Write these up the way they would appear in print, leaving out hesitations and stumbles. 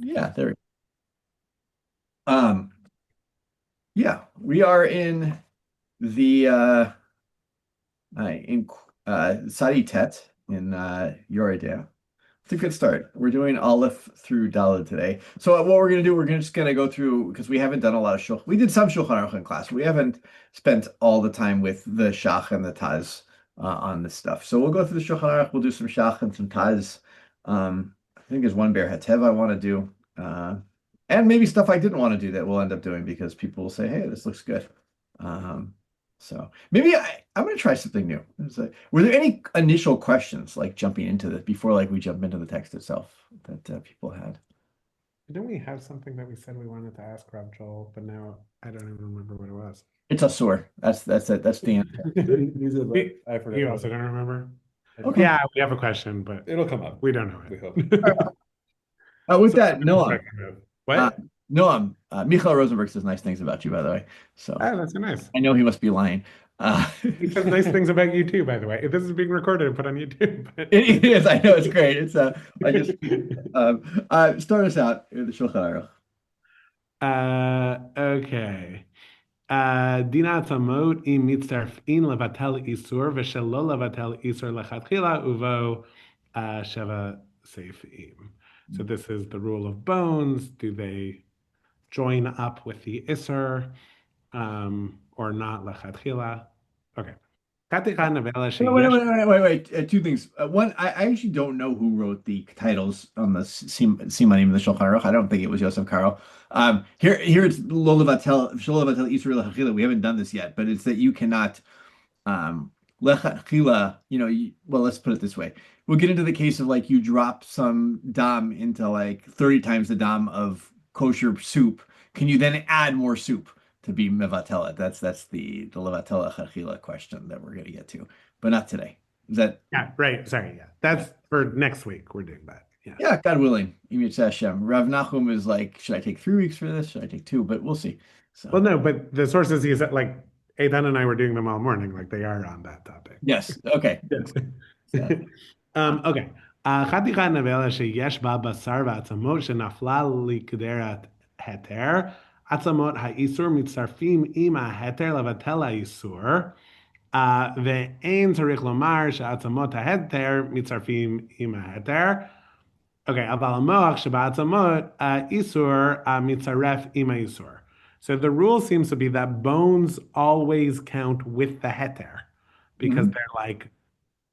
Yeah, there. Um, yeah, we are in the in Sadi Tet in Yoredea. It's a good start. We're doing Aleph through Daled today. So what we're gonna do, we're just gonna go through because we haven't done a lot of shulchan. We did some Shulchan Aruch in class. We haven't spent all the time with the Shach and the Taz on this stuff. So we'll go through the Shulchan Aruch. We'll do some Shach and some Taz. I think there's one Bear Hetev I want to do, and maybe stuff I didn't want to do that we'll end up doing because people will say, "Hey, this looks good." Um, so maybe I'm going to try something new. Were there any initial questions like jumping into this before like we jump into the text itself that people had? Didn't we have something that we said we wanted to ask Rob Joel, but now I don't even remember what it was. It's a sore. That's it. That's the answer. These are the, I forgot. You also don't remember? Okay. Yeah, we have a question, but It'll come up. we don't know We hope. it. With So, that, Noam. Uh, what? Noam. Michael Rosenberg says nice things about you, by the way. So Oh, that's so nice. I know he must be lying. He says nice things about you too, by the way. This is being recorded and put on YouTube. It is. I know it's great. It's I just start us out in the Shulchan Aruch. Okay. Dina Tzamot im mitzarfin levatel isur v'shelo levatel isur lechatchila uvo sheva seifim. So this is the rule of bones. Do they join up with the isur or not lechatchila? Okay. Katika nevela sheyesh. Wait. Two things. One, I actually don't know who wrote the titles on the Simanim of the Shulchan Aruch. I don't think it was Yosef Karo. Here it's Lo Levatel Yisrael Lechachila. We haven't done this yet, but it's that you cannot Lechachila. Well, let's put it this way. We'll get into the case of like you drop some dam into like 30 times the dam of kosher soup. Can you then add more soup to be mevatela? That's the levatela chachila question that we're going to get to, but not today. Is that Yeah, right. Sorry. Yeah. That's for next week. We're doing that. Yeah. Yeah, God willing. Hashem. Rav Nachum is like, should I take 3 weeks for this? Should I take two? But we'll see. Well, So no, but the sources he said like Eitan and I were doing them all morning, like they are on that topic. yes, okay. So, Okay. חתיכה נבלה שיש בה בשר ועצמות שנפלה לכדרת התר, עצמות האיסור מצטרפים עם ההתר לבטל האיסור, ואין צריך לומר שעצמות ההתר מצטרפים עם ההתר. אוקיי, אבל המוח שבעצמות האיסור מצטרף עם האיסור. So the rule seems to be that bones always count with the heter because mhm. they're like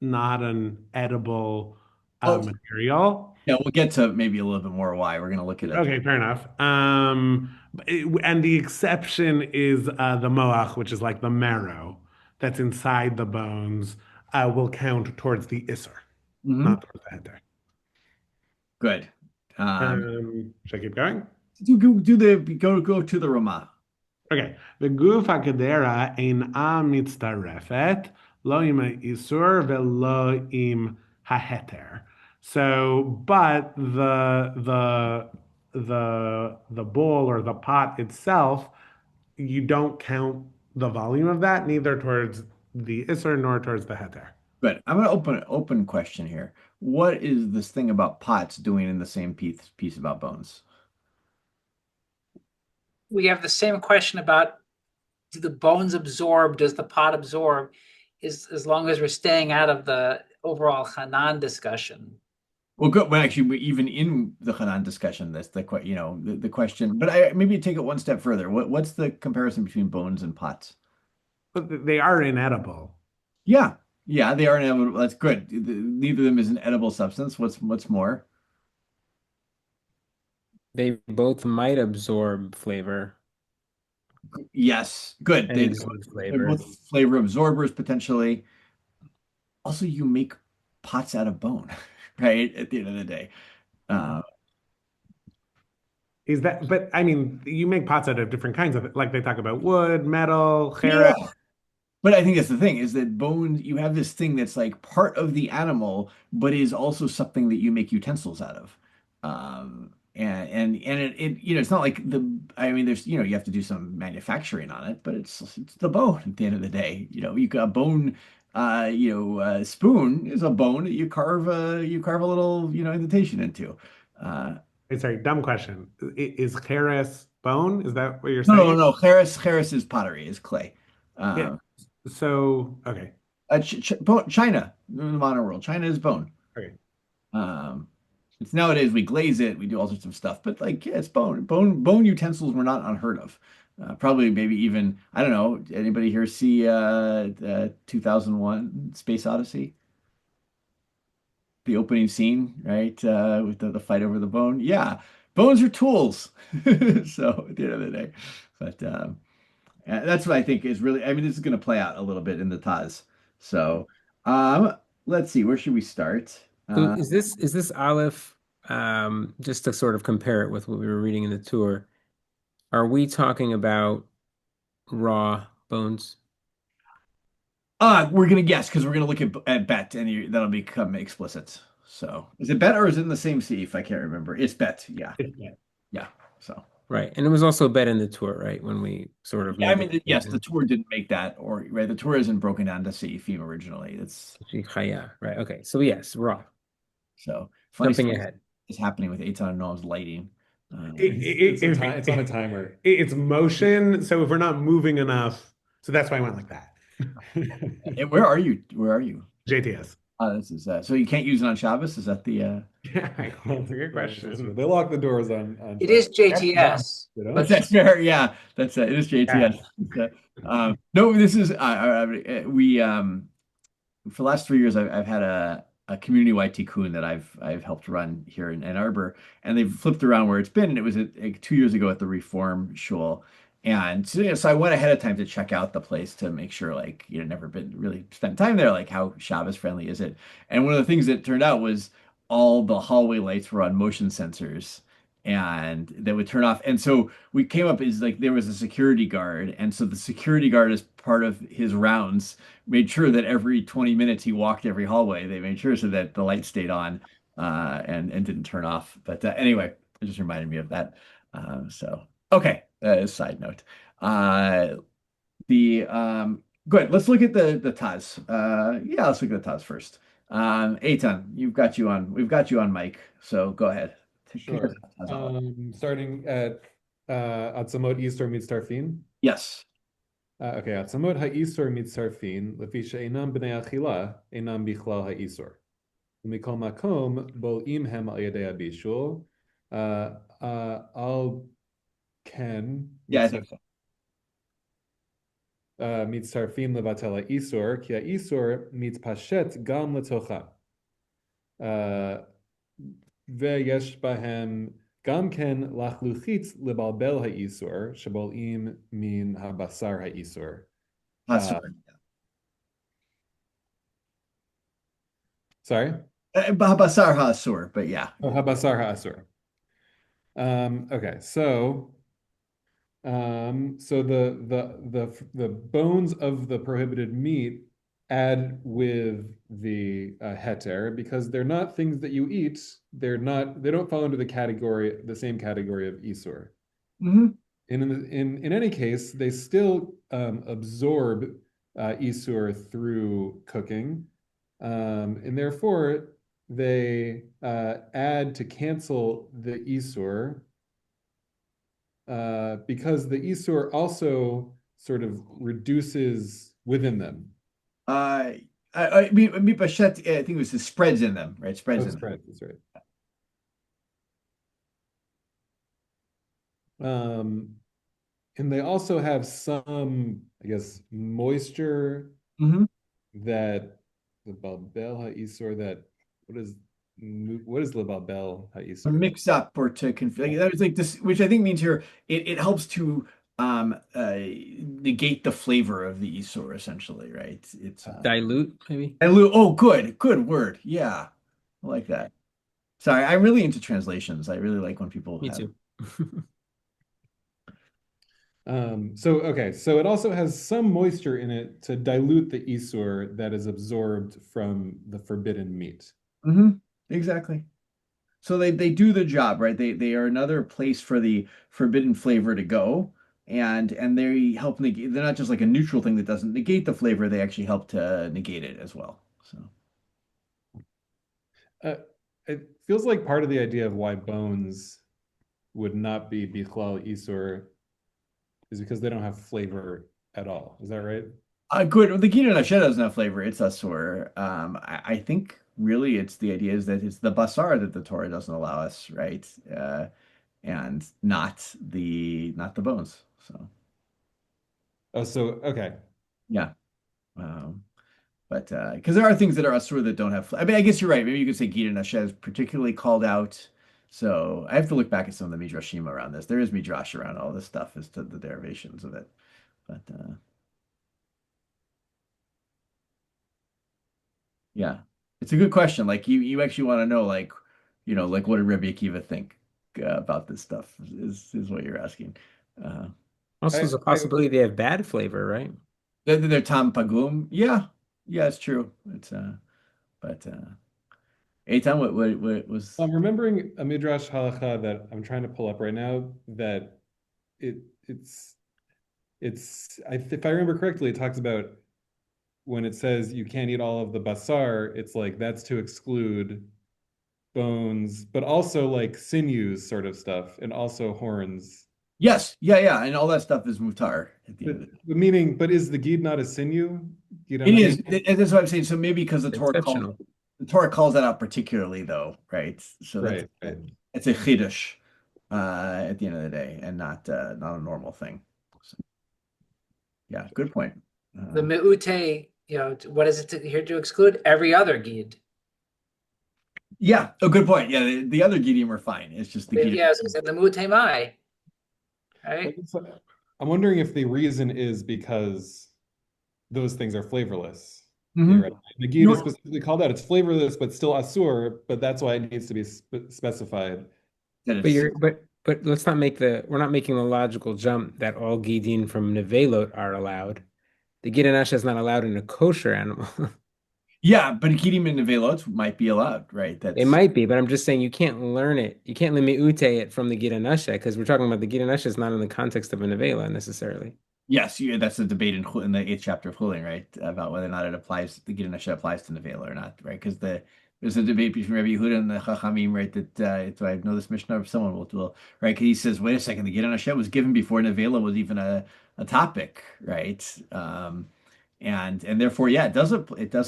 not an edible Oh, material. yeah, we'll get to maybe a little bit more why. We're going to look at it. Okay, fair enough. And the exception is the moach, which is like the marrow that's inside the bones, will count towards the isser, Mhm. not towards the heter. Good. Should I keep going? Go to the Ramah. Okay. וגוף הגדרה אינה מצטרפת, לא עם האיסור ולא עם ההתר. So, but the bowl or the pot itself, you don't count the volume of that, neither towards the isser nor towards the heter. Good. I'm going to open an open question here. What is this thing about pots doing in the same piece about bones? We have the same question about, do the bones absorb? Does the pot absorb? As long as we're staying out of the overall Hanan discussion. Well, good. Well, actually, even in the Hanan discussion, that's the question. But maybe take it one step further. What's the comparison between bones and pots? But they are inedible. Yeah, yeah, they are an edible. That's good. Neither of them is an edible substance. What's more? They both might absorb flavor Yes, good. and exude They're flavor. both flavor absorbers potentially. Also, you make pots out of bone, right? At the end of the day. Uh, Is that, but I mean, you make pots out of different kinds of it. Like they talk about wood, metal, yeah. chera. But I think that's the thing is that bones, you have this thing that's like part of the animal, but is also something that you make utensils out of. And it's not like I mean, you have to do some manufacturing on it, but it's the bone at the end of the day. You got a bone, spoon is a bone that you carve a little, indentation into. Wait, sorry, dumb question. Is Cheres bone? Is that what you're No, no, saying? no. Cheres is pottery, is clay. Yeah. Uh, So, okay. China, in the modern world, China is bone. Okay. Um, it's nowadays we glaze it, we do all sorts of stuff, but like yeah, it's bone. Bone utensils were not unheard of. Probably maybe even I don't know. Anybody here see 2001 Space Odyssey? The opening scene, right? With the fight over the bone. Yeah, bones are tools. So at the end of the day, but that's what I think is really. I mean, this is going to play out a little bit in the Taz. So um, let's see. Where should we start? So Uh, is this Aleph, just to sort of compare it with what we were reading in the tour, are we talking about raw bones? we're gonna guess because we're gonna look at bet, and that'll become explicit. So, is it bet or is it in the same If I can't remember. It's bet. Yeah, Yeah. yeah. So, Right. And it was also a bet in the tour, right? When we sort of yeah, I made the mean, yes, the decision. tour didn't make that, or right, the tour isn't broken down to Seifim originally. It's Chaya, right. Okay. So yes, raw. so funny Jumping stuff ahead. is happening with Eitan and Noam's lighting. It's on a timer. It's motion. So if we're not moving enough, so that's why I went like that. And where are you? Where are you? JTS. This is so you can't use it on Shabbos. Is that the? Yeah, that's a good question. They lock the doors on It is Shabbos. JTS. You know? That's fair. Yeah, that's it. It is JTS. No, this is we for the last 3 years, I've had a community-wide tikkun that I've helped run here in Ann Arbor, and they've flipped around where it's been. And it was 2 years ago at the Reform Shul, and so, so I went ahead of time to check out the place to make sure, like, never been really spent time there, like how Shabbos friendly is it? And one of the things that turned out was all the hallway lights were on motion sensors. And they would turn off. And so we came up is like there was a security guard. And so the security guard, as part of his rounds, made sure that every 20 minutes he walked every hallway. They made sure so that the light stayed on and didn't turn off. But anyway, it just reminded me of that. So okay, side note. The Good. Let's look at the Taz. Yeah, let's look at the Taz first. Eitan, we've got you on mic. So go ahead. Kick us Sure. off, Taz Aleph. Starting at Atzamot Isor Mitzarfin. Yes. Okay, Atzamot HaIsor Mitzarfin, Lefi she'einam b'nei achila, einam bichlal HaIsor. Umikol makom, bol'im hem al yadei abishul, al ken Yeah, I think so. mitzarfin levatel ha'isor, ki ha'isor mitzpashet gam letocha. ויש בהם גם כן לחלוכית לבלבל האיסור שבולעים מן הבשר האיסור. Hasur. Sorry? Basar Hasur, but yeah. Oh, habasar ha'asur. Okay, so the bones of the prohibited meat add with the heter because they're not things that you eat. They don't fall into the same category of isur. Hmm. In any case, they still absorb isur through cooking, and therefore they add to cancel the isur because the isur also sort of reduces within them. I mean, Bashet, I think it was the spreads in them, right? Spreads in them. Right, that's right. And they also have some, I guess, moisture Hmm. that the Babel Ha'isor that what is the Babel To Ha'isor? mix up or to configure. That was like this, which I think means here it helps to negate the flavor of the Isur, essentially, right? It's Dilute, maybe? oh, good word. Yeah, I like that. Sorry, I'm really into translations. I really like when people Me have. too. So it also has some moisture in it to dilute the isur that is absorbed from the forbidden meat. Hmm. Exactly. So they do the job, right? They are another place for the forbidden flavor to go, and they help negate. They're not just like a neutral thing that doesn't negate the flavor. They actually help to negate it as well. So It feels like part of the idea of why bones would not be Bichlal Isur is because they don't have flavor at all. Is that right? Good. The Gita Nashe doesn't have flavor. It's asur. I think really it's the idea is that it's the basar that the Torah doesn't allow us, right? And not the bones. So Oh, so okay. yeah. Um, but because there are things that are asur that don't have. I mean, I guess you're right. Maybe you could say Gita Nashe is particularly called out. So I have to look back at some of the midrashim around this. There is midrash around all this stuff as to the derivations of it. But yeah, it's a good question. Like you actually want to know, like, like what did Rabbi Akiva think about this stuff? Is what you're asking. Uh, Also, I, there's a I possibility they have bad flavor, right? they're Tam Pagum. Yeah, yeah, it's true. It's but Eitan, what was? I'm remembering a midrash halacha that I'm trying to pull up right now that it it's if I remember correctly, it talks about when it says you can't eat all of the basar, it's like that's to exclude bones, but also like sinews sort of stuff, and also horns. Yes, yeah, yeah, and all that stuff is mutar at the end of But it. the meaning, but is the gid not a sinew? Gid It anani? is. That's what I'm saying. So maybe because Exceptional. the Torah calls that out particularly, though, right? So Right, right. it's a chiddush at the end of the day, and not a normal thing. So, yeah, good point. The meute, what is it here to exclude? Every other gid. Yeah, a good point. Yeah, the other Gideon were fine. It's just the Gideon. Yeah, I was gonna say the meute mai, right? I'm wondering if the reason is because those things are flavorless. Mhm. Theoretically. The gid is specifically called out. It's flavorless, but still asur, but that's why it needs to be specified. That But it's you're but let's not make we're not making the logical jump that all gidin from Nevelot are allowed. The Gidin Asha is not allowed in a kosher animal. yeah, but Gideon and Nevelot might be allowed, right? It That's might be, but I'm just saying you can't learn it. You can't ute it from the Gidin Asha because we're talking about the Gidin Asha is not in the context of a Nevela necessarily. yes, that's a debate in the eighth chapter of Chulin, right? About whether or not the Gideon applies to Nevela or not, right? Because there's a debate between Rabbi Yehuda and the Chachamim, right? That so I know this Mishnah of someone will right? 'Cause he says, wait a second, the Gideon was given before Nevela was even a topic, right? And therefore, yeah, it does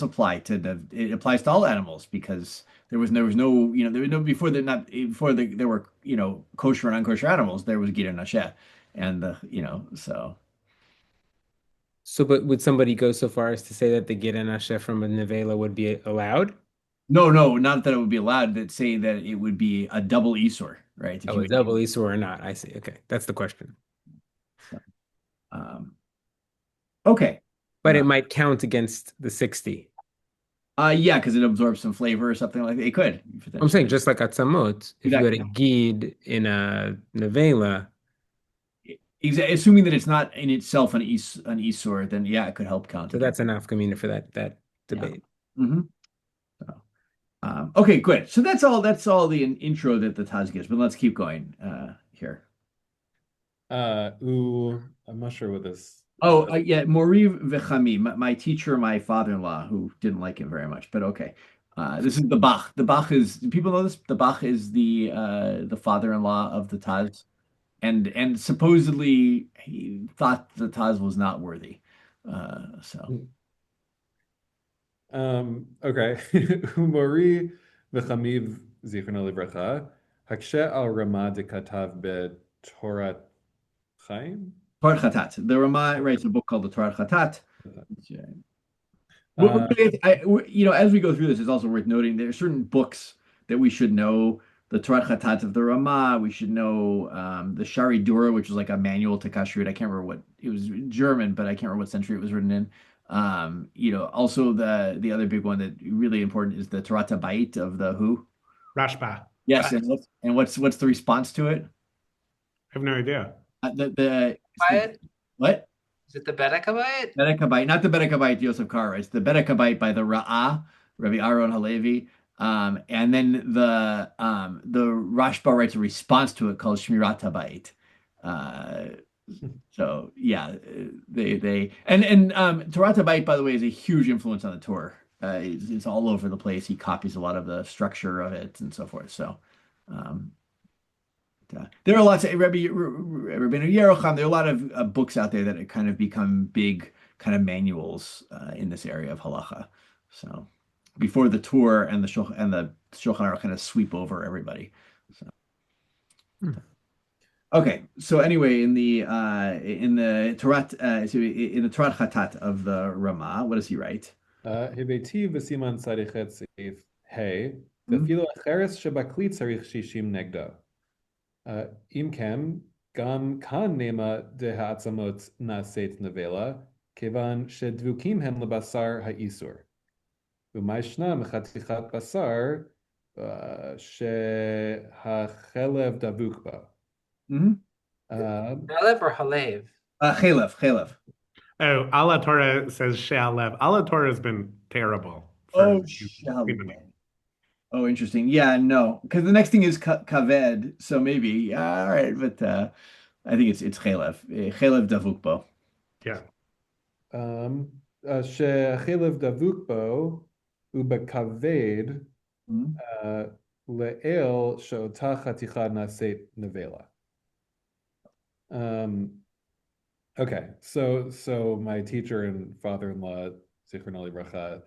apply it applies to all animals because there was no there was no before there were kosher and unkosher animals there was Gideon Hashem and so. So, but would somebody go so far as to say that the Gidin Asha from a Nevela would be allowed? No, no, not that it would be allowed, that say that it would be a double Isur, right? If Oh, you a double Isur or not? I see. Okay, that's the question. so, um, okay. But it might count against the 60. Yeah, because it absorbs some flavor or something like that. It could I'm saying potentially. just like Atzamot, if you had a Exactly. Gid in a Nevela, Assuming that it's not in itself an Isur, then yeah, it could help count so again. that's enough kamina for that Yeah. debate. hmm So, okay, good. So that's all the intro that the Taz gives, but let's keep going here. I'm not sure what this. Oh, yeah, Moriv Vechami, my teacher, my father-in-law, who didn't like him very much, but okay. This is the Bach. The Bach is, do people know this? The Bach is the father-in-law of the Taz, and supposedly he thought the Taz was not worthy. So Okay. Umori v'chamiv zichrono livracha, hakshe al Rama de katav be Chaim? Torah Chatat, the Ramah writes a book called the Torah Chatat. Uh, As we go through this, it's also worth noting there are certain books that we should know. The Torah Chatat of the Ramah, we should know the Shari Dura, which is like a manual to kashrut. I can't remember what it was German, but I can't remember what century it was written in. Also the other big one that really important is the Torah Bait of the who? Rashba. Yes, and what's the response to it? I have no idea. Bayit? What? Is it the Bedekabite? Bedekabite, not the Bedekabite Yosef Kara. It's the Bedekabite by the Ra'ah, Rabbi Aaron Halevi. And then the Rashba writes a response to it called Shmirat Habayit. So yeah, they and Torah Habayit, by the way, is a huge influence on the tour. It's all over the place. He copies a lot of the structure of it and so forth. So there are lots of Rabbeinu Yerucham. There are a lot of books out there that have kind of become big kind of manuals in this area of halacha. So before the tour and the Shulchan Aruch kind of sweep over everybody. So. Okay, so anyway, in the Torah Chatat of the Ramah, what does he write? היבטי וסימן צריך סעיף ה' Mhm. ואפילו החרס שבכלי צריך 60 נגדו. אם כן, גם כאן נאמר דהעצמות נעשית נבלה, כיוון שדבוקים הם לבשר האיסור. ומה ישנה מחתיכת בשר שהחלב דבוק בה. Mhm. Halev or Halev? Chalev. Oh, Allah Torah says She'alev. Allah Torah has been terrible Oh, for Shalev. Oh, interesting. Yeah, no, because the next thing is kaved, so maybe. Yeah, all right, but I think it's chalev. Chalev davuk bo. yeah. שהחלב דבוק בו ובכבד Mhm. לאל שאותה חתיכה נעשית נבלה. Okay, so my teacher and father-in-law, Zichron Livracha,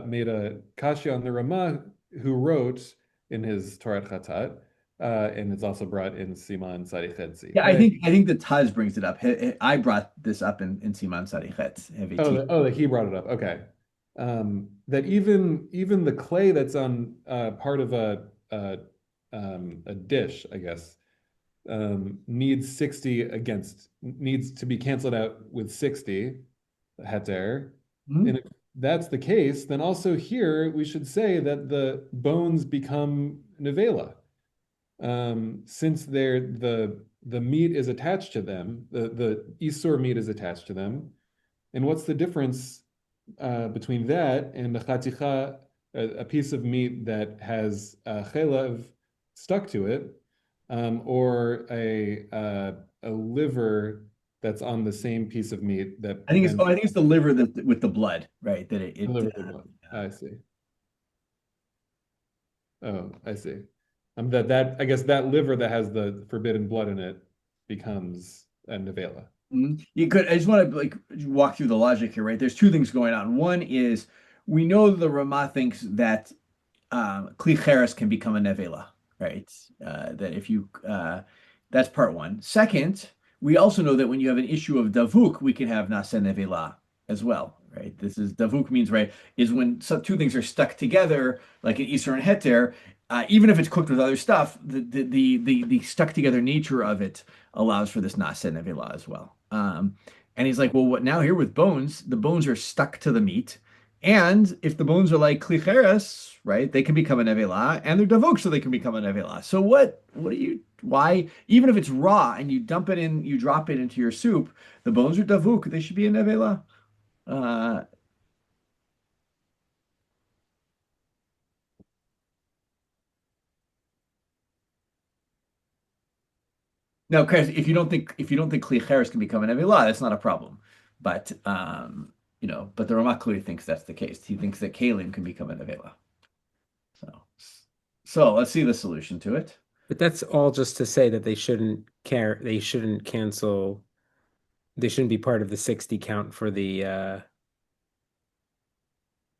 made a kasha on the Ramah, who wrote in his Torah Chatat, and it's also brought in Siman Sarichetzi. Yeah, I think the Taz brings it up. I brought this up in Siman Sarichet. That he brought it up. Okay, that even the clay that's on part of a dish, I guess, needs to be canceled out with 60 heter. Mhm. And if that's the case, then also here we should say that the bones become nevela. Since the meat is attached to them, the isur meat is attached to them. And what's the difference between that and the chaticha, a piece of meat that has chelev stuck to it, or a liver that's on the same piece of meat that I think it's the liver with the blood, right? That the liver with the blood. I see. Oh, I see. That I guess that liver that has the forbidden blood in it becomes a nevela. You could. I just want to like walk through the logic here, right? There's two things going on. One is we know the Ramah thinks that Kli Cheres can become a nevela, right? That if you that's part one. Second, we also know that when you have an issue of davuk, we can have nasa nevela as well, right? This is davuk means right is when two things are stuck together, like an isur and heter. Even if it's cooked with other stuff, the stuck together nature of it allows for this nasa nevela as well. And he's like, well, what now here with bones? The bones are stuck to the meat. And if the bones are like klicheres, right, they can become a nevela, and they're davok, so they can become a nevela. So why, even if it's raw and you dump it in, you drop it into your soup, the bones are davuk, they should be a nevela. Now, Chris, if you don't think klicheres can become a nevela, that's not a problem. But but the Ramak clearly thinks that's the case. He thinks that kalim can become a nevela. So let's see the solution to it. But that's all just to say that they shouldn't cancel, they shouldn't be part of the 60 count for the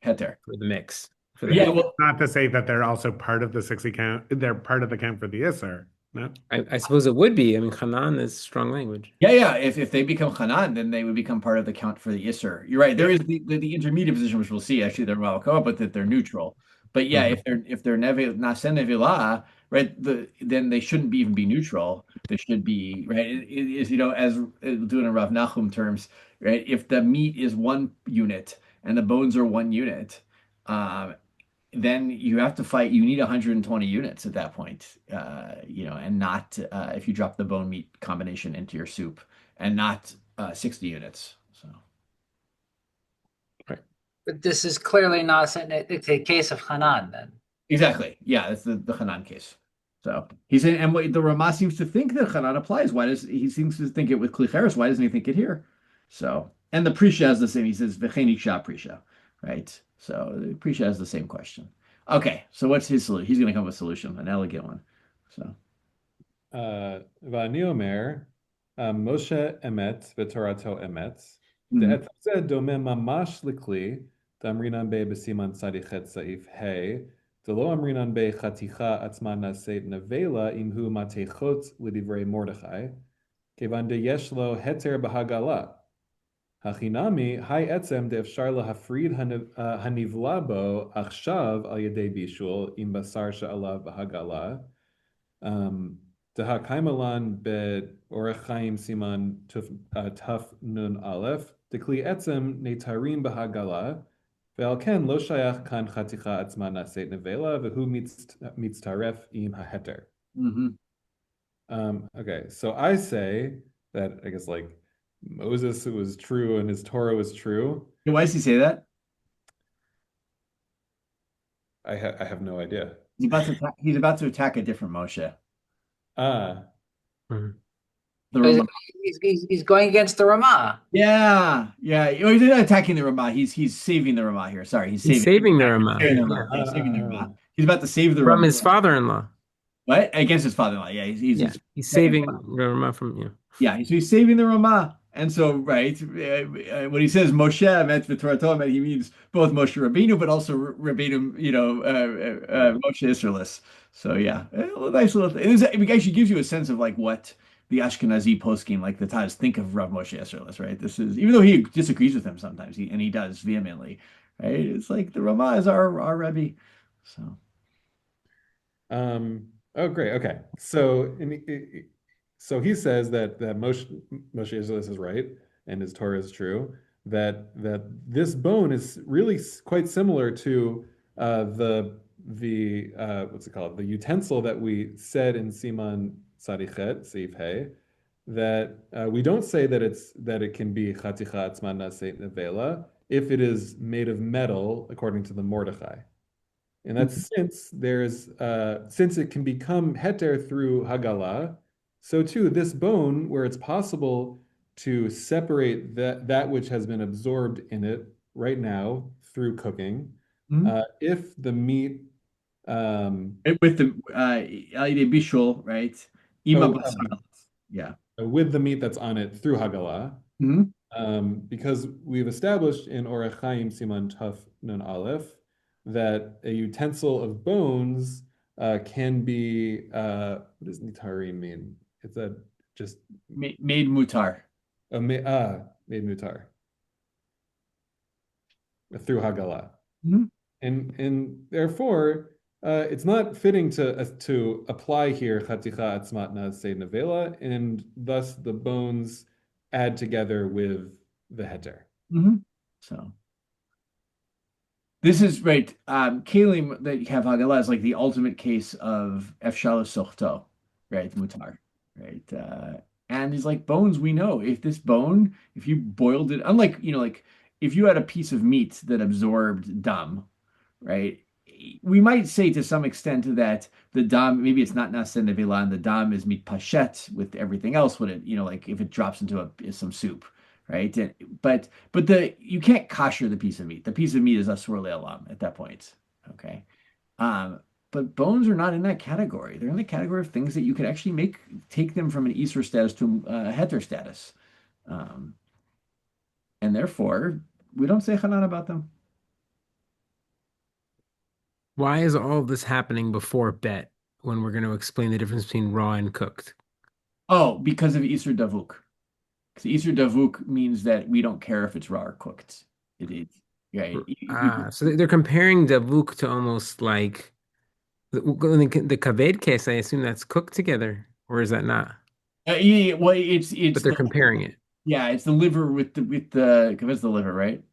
Heter. mix. Yeah, well, Not to say that they're also part of the 60 count. They're part of the count for the Isser. No? I suppose it would be. I mean, Hanan is strong language. yeah. If they become Hanan, then they would become part of the count for the Isser. You're right. There is the intermediate position, which we'll see. Actually, they're well come up with that they're neutral. But yeah, if they're nasen nevila, right, then they shouldn't even be neutral. They should be right. It is as doing in Rav Nachum terms, right? If the meat is one unit and the bones are one unit, then you have to fight. You need 120 units at that point, and not if you drop the bone meat combination into your soup, and not 60 units. So, But this is clearly not it's a case of Hanan then. exactly, yeah, that's the Hanan case. So he's saying, and what the Ramah seems to think that Hanan applies. Why does he seems to think it with Klicheres? Why doesn't he think it here? So, and the Prisha is the same. He says V'chenik Shah Prisha, right? So the Prisha has the same question. Okay, so what's his solution? He's going to come up with a solution, an elegant one. So ואני אומר, משה אמת ותורתו אמת, Mhm. דעת זה דומה ממש לכלי, דאמרינן בי בסימן צדיח ח' סעיף ה', דלא אמרינן בי חתיכה עצמה נעשית נבלה, אם הוא מתכות לדברי מרדכי, כיוון דייש לו היתר בהגלה. הכי נמי, היי עצם דאפשר להפריד הנבלה בו עכשיו על ידי בישול עם בשר שעליו בהגלה. דהקיימלן באורח חיים סימן תנ"א, דכלי עצם נתרים בהגלה, ועל כן לא שייך כאן חתיכה עצמה נעשית נבלה, והוא מצטרף עם ההתר. Mhm. Okay, so I say that I guess like Moses was true and his Torah was true. Why does he say that? I have no idea. He's about to attack a different Moshe. Ah, Mhm. The Ramah. He's going against the Ramah. Yeah, yeah. Oh, he's not attacking the Ramah. He's saving the Ramah here. Sorry, he's He's saving the Ramah. saving the Yeah. Ramah. Yeah, saving the Ah. Ramah. He's about to save the From Ramah. his father-in-law. What? Against his father-in-law. Yeah, Yeah. He's saving the Ramah from you. yeah, so he's saving the Ramah. And so, right, when he says Moshe meant v'Torah, he means both Moshe Rabbeinu, but also Rabbeinu, Moshe Isserles. So yeah, a nice little thing. It actually gives you a sense of like what the Ashkenazi poskim, like the Taz, think of Rav Moshe Isserles, right? This is even though he disagrees with him sometimes, he does vehemently, right? It's like the Ramah is our Rebbe. So Oh, great. Okay. So he says that Moshe Isserles is right and his Torah is true. That this bone is really quite similar to the what's it called? The utensil that we said in Siman Sarichet Seif Hey. That we don't say that it can be Chaticha Atzman Naseit Nevela if it is made of metal according to the Mordechai. And that's since it can become heter through Hagala, so too this bone, where it's possible to separate that which has been absorbed in it right now through cooking, if the meat with the bishul, right? Ima basar. Yeah. with the meat that's on it through Hagala, because we've established in Orach Chaim Siman Taf Nun Aleph that a utensil of bones can be what does nitarim mean? It's just made mutar. Made mutar through Hagala, and therefore it's not fitting to apply here chaticha atzmatna say nevela, and thus the bones add together with the heter. So this is right. Kalim that you have Hagala is like the ultimate case of efshalo sochto, right? Mutar, right? And he's like bones. We know if this bone, if you boiled it, unlike like if you had a piece of meat that absorbed dam, right? We might say to some extent that the dam, maybe it's not nasa nevela, and the dam is meat pachet with everything else. When it, like if it drops into some soup, right? But you can't kosher the piece of meat. The piece of meat is asur le'olam at that point. Okay. But bones are not in that category. They're in the category of things that you could actually take them from an Isur status to a heter status. And therefore, we don't say Hanan about them. Why is all this happening before bet when we're going to explain the difference between raw and cooked? Oh, because of Isur Davuk. Because Isur Davuk means that we don't care if it's raw or cooked. It is. Right. So they're comparing Davuk to almost like the kaved case. I assume that's cooked together, or is that not? Yeah, well, it's But they're comparing it. Yeah, it's the liver with the it's the liver, right?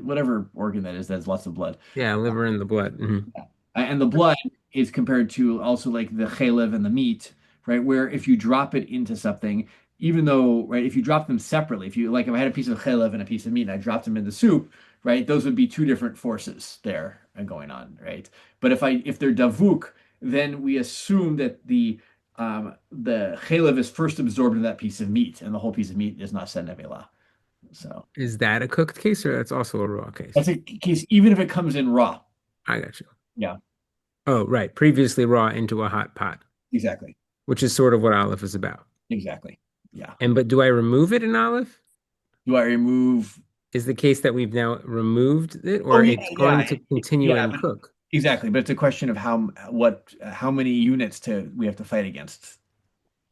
Whatever organ that is, that's lots of blood. Yeah, liver and the blood. Yeah. And the blood is compared to also like the chalev and the meat, right? Where if you drop it into something, even though, right, if you drop them separately, if I had a piece of chalev and a piece of meat and I dropped them in the soup, right, those would be two different forces there going on, right? But if they're davuk, then we assume that the chalev is first absorbed in that piece of meat, and the whole piece of meat is not sen nevela. So is that a cooked case, or that's also a raw case? That's a case, even if it comes in raw. I got you. Yeah. Oh, right. Previously raw into a hot pot. Exactly. which is sort of what Aleph is about. Exactly. Yeah. But do I remove it in Aleph? Do I remove? Is the case that we've now removed it, Oh or yeah, it's going yeah, to continue yeah. and But cook exactly. But it's a question of how many units we have to fight against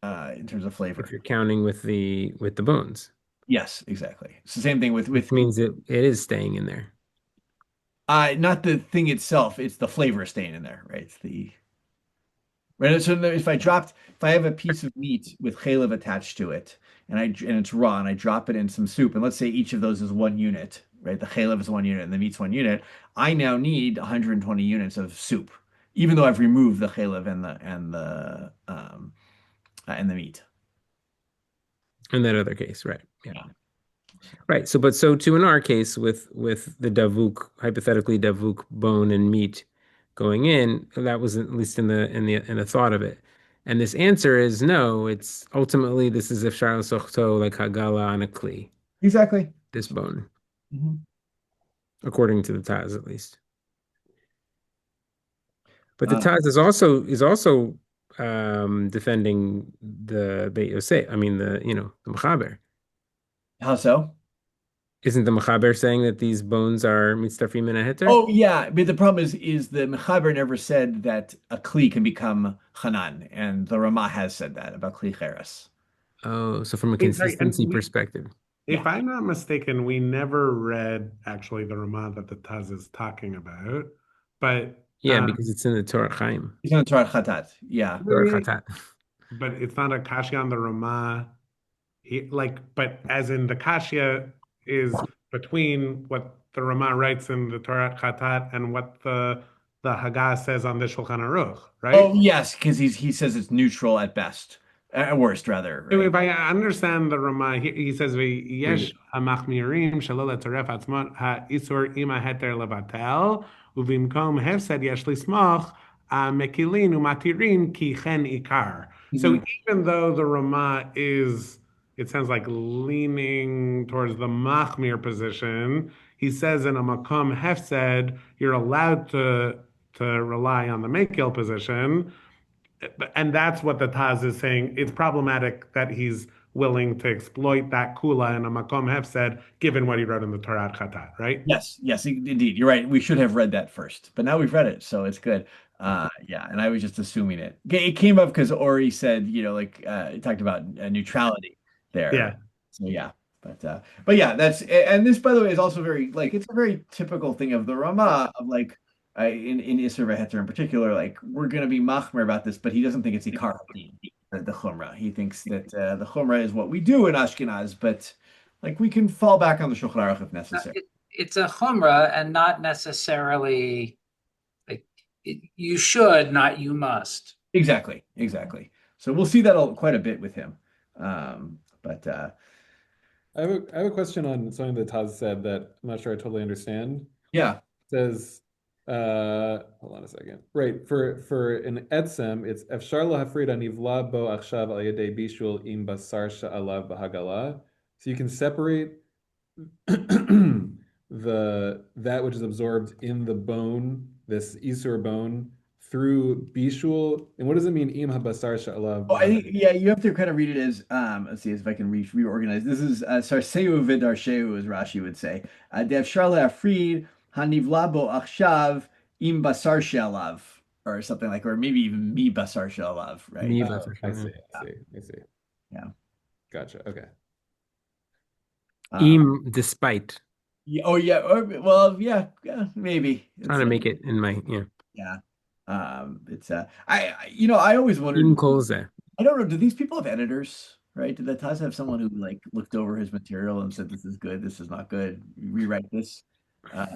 in terms of if flavor. you're counting with the bones, Yes, exactly. It's the same thing which with means it is staying in there. not the thing itself, it's the flavor staying in there, right? It's the right. So if I have a piece of meat with chalev attached to it, and it's raw, and I drop it in some soup, and let's say each of those is 1 unit, right? The chalev is 1 unit, and the meat's 1 unit. I now need 120 units of soup, even though I've removed the chalev and the meat. In that other case, right? Yeah. Yeah. Right. So too in our case with the davuk, hypothetically davuk bone and meat going in, that was at least in the thought of it. And this answer is no, it's ultimately this is if Shar Sochto like Hagala on a Kli, Exactly. this bone, Mhm. according to the Taz at least. But the Uh, Taz is also defending the Beit Yosef. I mean the Mechaber. how so? Isn't the Mechaber saying that these bones are mitzrafim in a heter? Oh yeah, but the problem is the Mechaber never said that a Kli can become Hanan, and the Ramah has said that about Kli Cheres. Oh, so from a Wait, sorry, and consistency perspective. Yeah. if I'm not mistaken, we never read actually the Ramah that the Taz is talking about, but Yeah, because it's in the Torah Chaim. He's on Torah Chatat. Yeah. Torah Chatat. but it's not a Kashya on the Ramah. But as in the Kashya is between what the Ramah writes in the Torah Chatat and what the Haggah says on the Shulchan Aruch, Oh right? yes, because he says it's neutral at best, at worst rather, So right? if I understand the Ramah, he says, "Yesh hamachmirim shalol etzaref atzmot ha'isur ima heter levatel uvimkom hefsed yesh lismach mekilin umatirin ki chen ikar." So Mhm. even though the Ramah is, it sounds like leaning towards the machmir position, he says in a makom hefsed, you're allowed to rely on the mekil position. And that's what the Taz is saying. It's problematic that he's willing to exploit that kula in a makom hefsed, given what he wrote in the Torah Chatat, right? Yes, yes, indeed. You're right. We should have read that first, but now we've read it, so it's good. Yeah, and I was just assuming it. It came up because Ori said, he talked about neutrality there. Yeah. So yeah, but yeah, and this, by the way, is also very like it's a very typical thing of the Rama of like in Isser V'Heter in particular. Like we're gonna be machmer about this, but he doesn't think it's ikar hadin, the chumrah. He thinks that the chumrah is what we do in Ashkenaz, but like we can fall back on the Shulchan Aruch if necessary. It's a chumrah and not necessarily like you should, not you must. Exactly, exactly. So we'll see that quite a bit with him. But I have a question on something that Taz said that I'm not sure I totally understand. yeah. It says, hold on a second. Right, for an etzem, it's efshar lahafrid anivla bo achshav al yedei bishul im basar sha'alav bahagala. So you can separate that which is absorbed in the bone, this isur bone, through bishul. And what does it mean? Im habasar sha'alav Oh, I think bahagala? yeah, you have to kind of read it as let's see if I can reorganize. This is Sarseu v'darsheu, as Rashi would say. Dev sharla afrid hanivlabo achshav im basar shelav, or something like, or maybe even mi basar shelav, right? Me, Oh, for I sure. see, I see. Yeah. Gotcha. Okay. Despite Yeah, oh yeah. Well, yeah, yeah, maybe. trying to make it in my Yeah. It's I always im wondered. kolze. I don't know. Do these people have editors, right? Did that Taz have someone who like looked over his material and said, "This is good. This is not good. Rewrite this." Uh,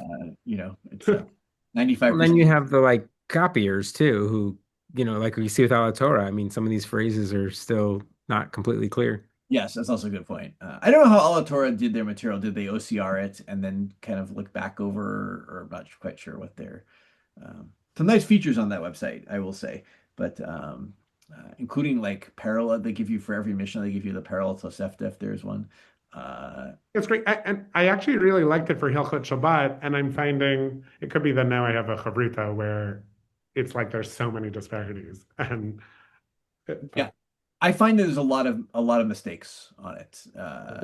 it's Well, then 95%. you have the like copiers too, who like we see with Ala Torah. I mean, some of these phrases are still not completely clear. Yes, that's also a good point. I don't know how Alatorah did their material. Did they OCR it and then kind of look back over, or I'm not quite sure what their some nice features on that website, I will say, but including like parallel they give you for every mission, they give you the parallel Tosefta if there's one. Uh, It's great. And I actually really liked it for Hilchot Shabbat, and I'm finding it could be that now I have a Chavrita where it's like there's so many disparities. And Yeah. I find that there's a lot of mistakes on it.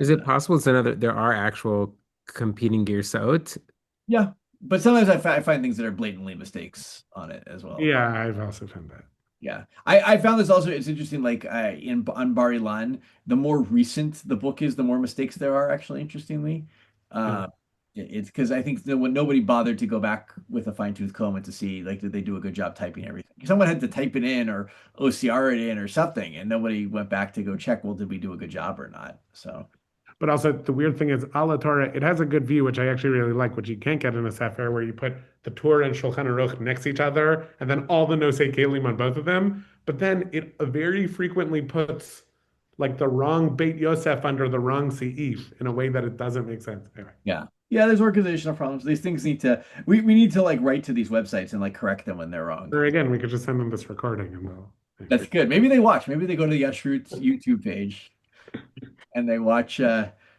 Is it possible it's another, there are actual competing gearsaot? Yeah, but sometimes I find things that are blatantly mistakes on it as well. Yeah, I've also found that. Yeah, I found this also. It's interesting. Like in on Bar Ilan, the more recent the book is, the more mistakes there are. Actually, interestingly, Yeah. uh, it's because I think that when nobody bothered to go back with a fine-tooth comb and to see like did they do a good job typing everything. Someone had to type it in or OCR it in or something, and nobody went back to go check. Well, did we do a good job or not? So But also the weird thing is Ala Torah, it has a good view, which I actually really like, which you can't get in a Sefer, where you put the Torah and Shulchan Aruch next to each other, and then all the Nosei Kelim on both of them. But then it very frequently puts like the wrong Beit Yosef under the wrong Seif in a way that it doesn't make sense. Anyway, yeah, yeah. There's organizational problems. These things need to. We need to like write to these websites and like correct them when they're wrong. or again, we could just send them this recording and they'll That's good. Maybe they watch. Maybe they go to the Yashrut's YouTube page and they watch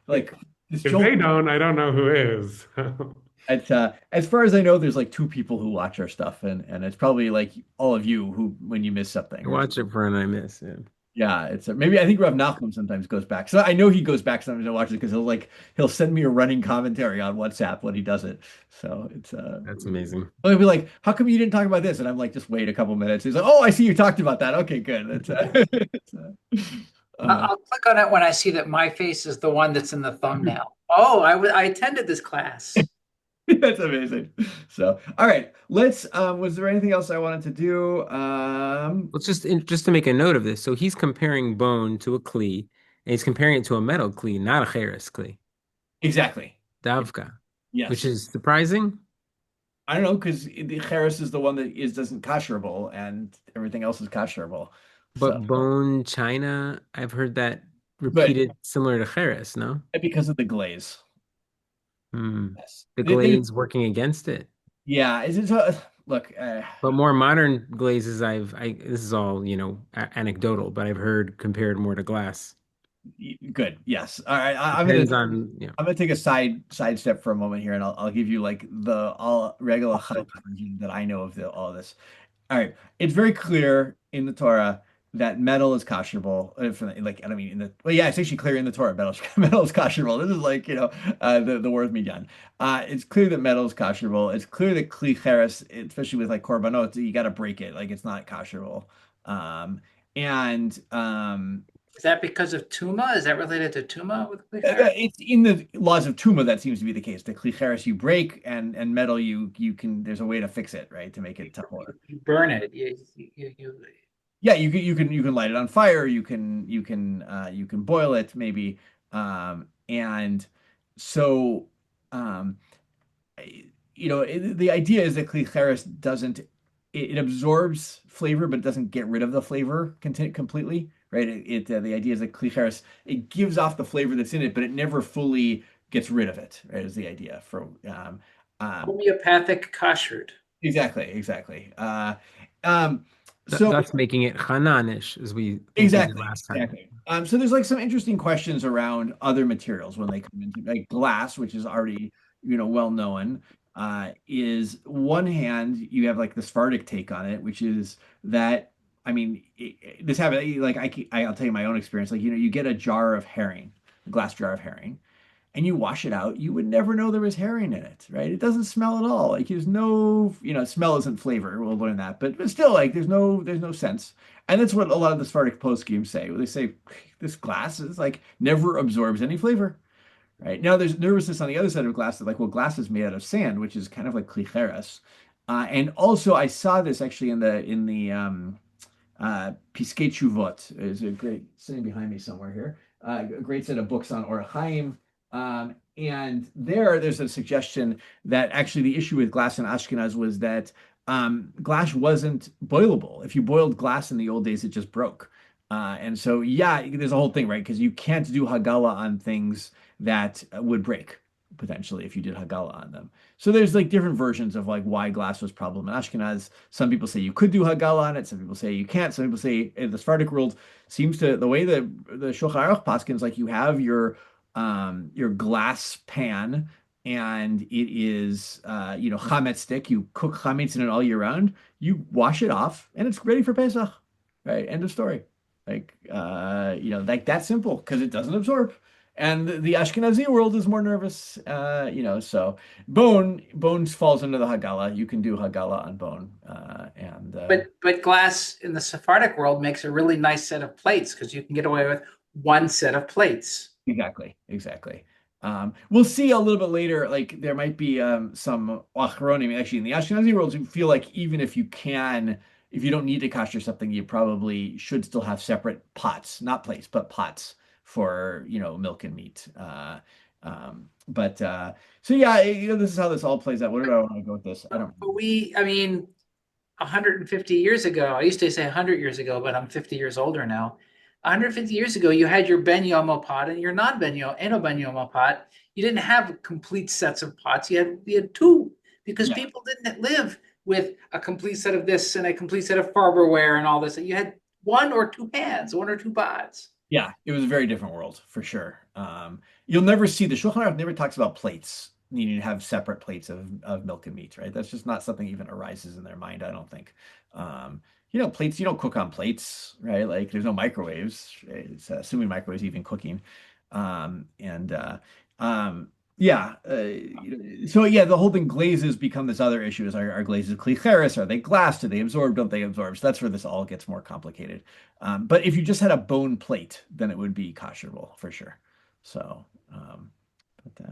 like this if Joel. they don't, I don't know who is. As far as I know, there's like two people who watch our stuff, and it's probably like all of you who when you miss something I or watch it for an I miss. Yeah. yeah, it's maybe I think Rav Nachum sometimes goes back. So I know he goes back sometimes to watch it because he'll send me a running commentary on WhatsApp when he does it. So it's That's amazing. he'll be like, "How come you didn't talk about this?" And I'm like, "Just wait a couple minutes." He's like, "Oh, I see you talked about that. Okay, good." That's I'll click on it when I see that my face is the one that's in the thumbnail. Oh, I attended this class. That's amazing. So, all right, let's. Was there anything else I wanted to do? Let's just to make a note of this. So he's comparing bone to a kli, and he's comparing it to a metal kli, not a cheres kli, Exactly. davka, which Yes. is surprising. I don't know because the Harris is the one that is doesn't kasherable, and everything else is kasherable. So, But bone china, I've heard that but repeated similar to cheres, no? because of the glaze. Hmm. Yes. The glaze working against it. Yeah. Is it? Look. But more modern glazes, this is all, anecdotal, but I've heard compared more to glass. Good. Yes. All right. I'm gonna Depends on, I'm gonna take a sidestep for a moment here, and I'll give you like the all regular version that I know of all this. All right. It's very clear in the Torah that metal is kosherable. Like, I don't mean in the, well, yeah, it's actually clear in the Torah. Metal is kosherable. This is like, the word midyan. It's clear that metal is kosherable. It's clear that kli cheres, especially with like korbanot, you got to break it. Like, it's not kosherable. Um, and Is that because of Tuma? Is that related to Tuma with Klicher? it's in the laws of Tuma that seems to be the case. The kli cheres you break, and metal you can. There's a way to fix it, right, to make it tougher. You burn it. Yeah, you can light it on fire. You can boil it maybe, and so um, the idea is that Klicheris doesn't it absorbs flavor but it doesn't get rid of the flavor completely, right? The idea is that Klicheris it gives off the flavor that's in it, but it never fully gets rid of it, right? Is the idea for Homeopathic kashrut. exactly. Um, so. Thus making it Hananish, as we did Exactly, last time. exactly. So there's like some interesting questions around other materials when they come into like glass, which is already well known. Is one hand you have like the Sephardic take on it, which is that I mean this happened like I'll tell you my own experience. Like you get a jar of herring, a glass jar of herring, and you wash it out, you would never know there was herring in it, right? It doesn't smell at all. Like there's no, smell isn't flavor. We'll learn that, but still, like there's no sense. And that's what a lot of the Sephardic post games say. They say this glass is like never absorbs any flavor, right? Now there's nervousness on the other side of glass that like, well, glass is made out of sand, which is kind of like klicheres. And also I saw this actually in the Piskei Tshuvot is a great sitting behind me somewhere here. A great set of books on Orach Chaim. And there's a suggestion that actually the issue with glass in Ashkenaz was that glass wasn't boilable. If you boiled glass in the old days, it just broke. And so, yeah, there's a whole thing, right? Because you can't do Hagala on things that would break potentially if you did Hagala on them. So there's like different versions of like why glass was problem in Ashkenaz. Some people say you could do Hagala on it. Some people say you can't. Some people say in the Sephardic world seems to the way the Shulchan Aruch paskins like you have your glass pan and it is chametz stick. You cook chametz in it all year round. You wash it off and it's ready for Pesach. Right. End of story. Like like that simple because it doesn't absorb. And the Ashkenazi world is more nervous, so bones falls into the Hagala. You can do Hagala on bone. And But glass in the Sephardic world makes a really nice set of plates because you can get away with one set of plates. Exactly, exactly. We'll see a little bit later, like there might be some Achronim. Actually, in the Ashkenazi world, you feel like even if you don't need to kosher something, you probably should still have separate pots, not plates, but pots for, milk and meat. But so yeah, this is how this all plays out. Where do I want to go with this? I don't But I mean, 150 years ago, I used to say 100 years ago, but I'm 50 years older now. 150 years ago, you had your Ben Yomo pot and your Eno Ben Yomo pot. You didn't have complete sets of pots. You had two because Yeah, people didn't live with a complete set of this and a complete set of Farberware and all this. You had one or two pans, one or two pots. yeah, it was a very different world for sure. You'll never see the Shulchan Aruch never talks about plates needing to have separate plates of milk and meat, right? That's just not something even arises in their mind, I don't think. Plates, you don't cook on plates, right? Like there's no microwaves, right? It's assuming microwaves even cooking. And yeah, so yeah, the whole thing glazes become this other issue is are glazes klicheres? Are they glass? Do they absorb? Don't they absorb? So that's where this all gets more complicated. But if you just had a bone plate, then it would be kosherable for sure. So, but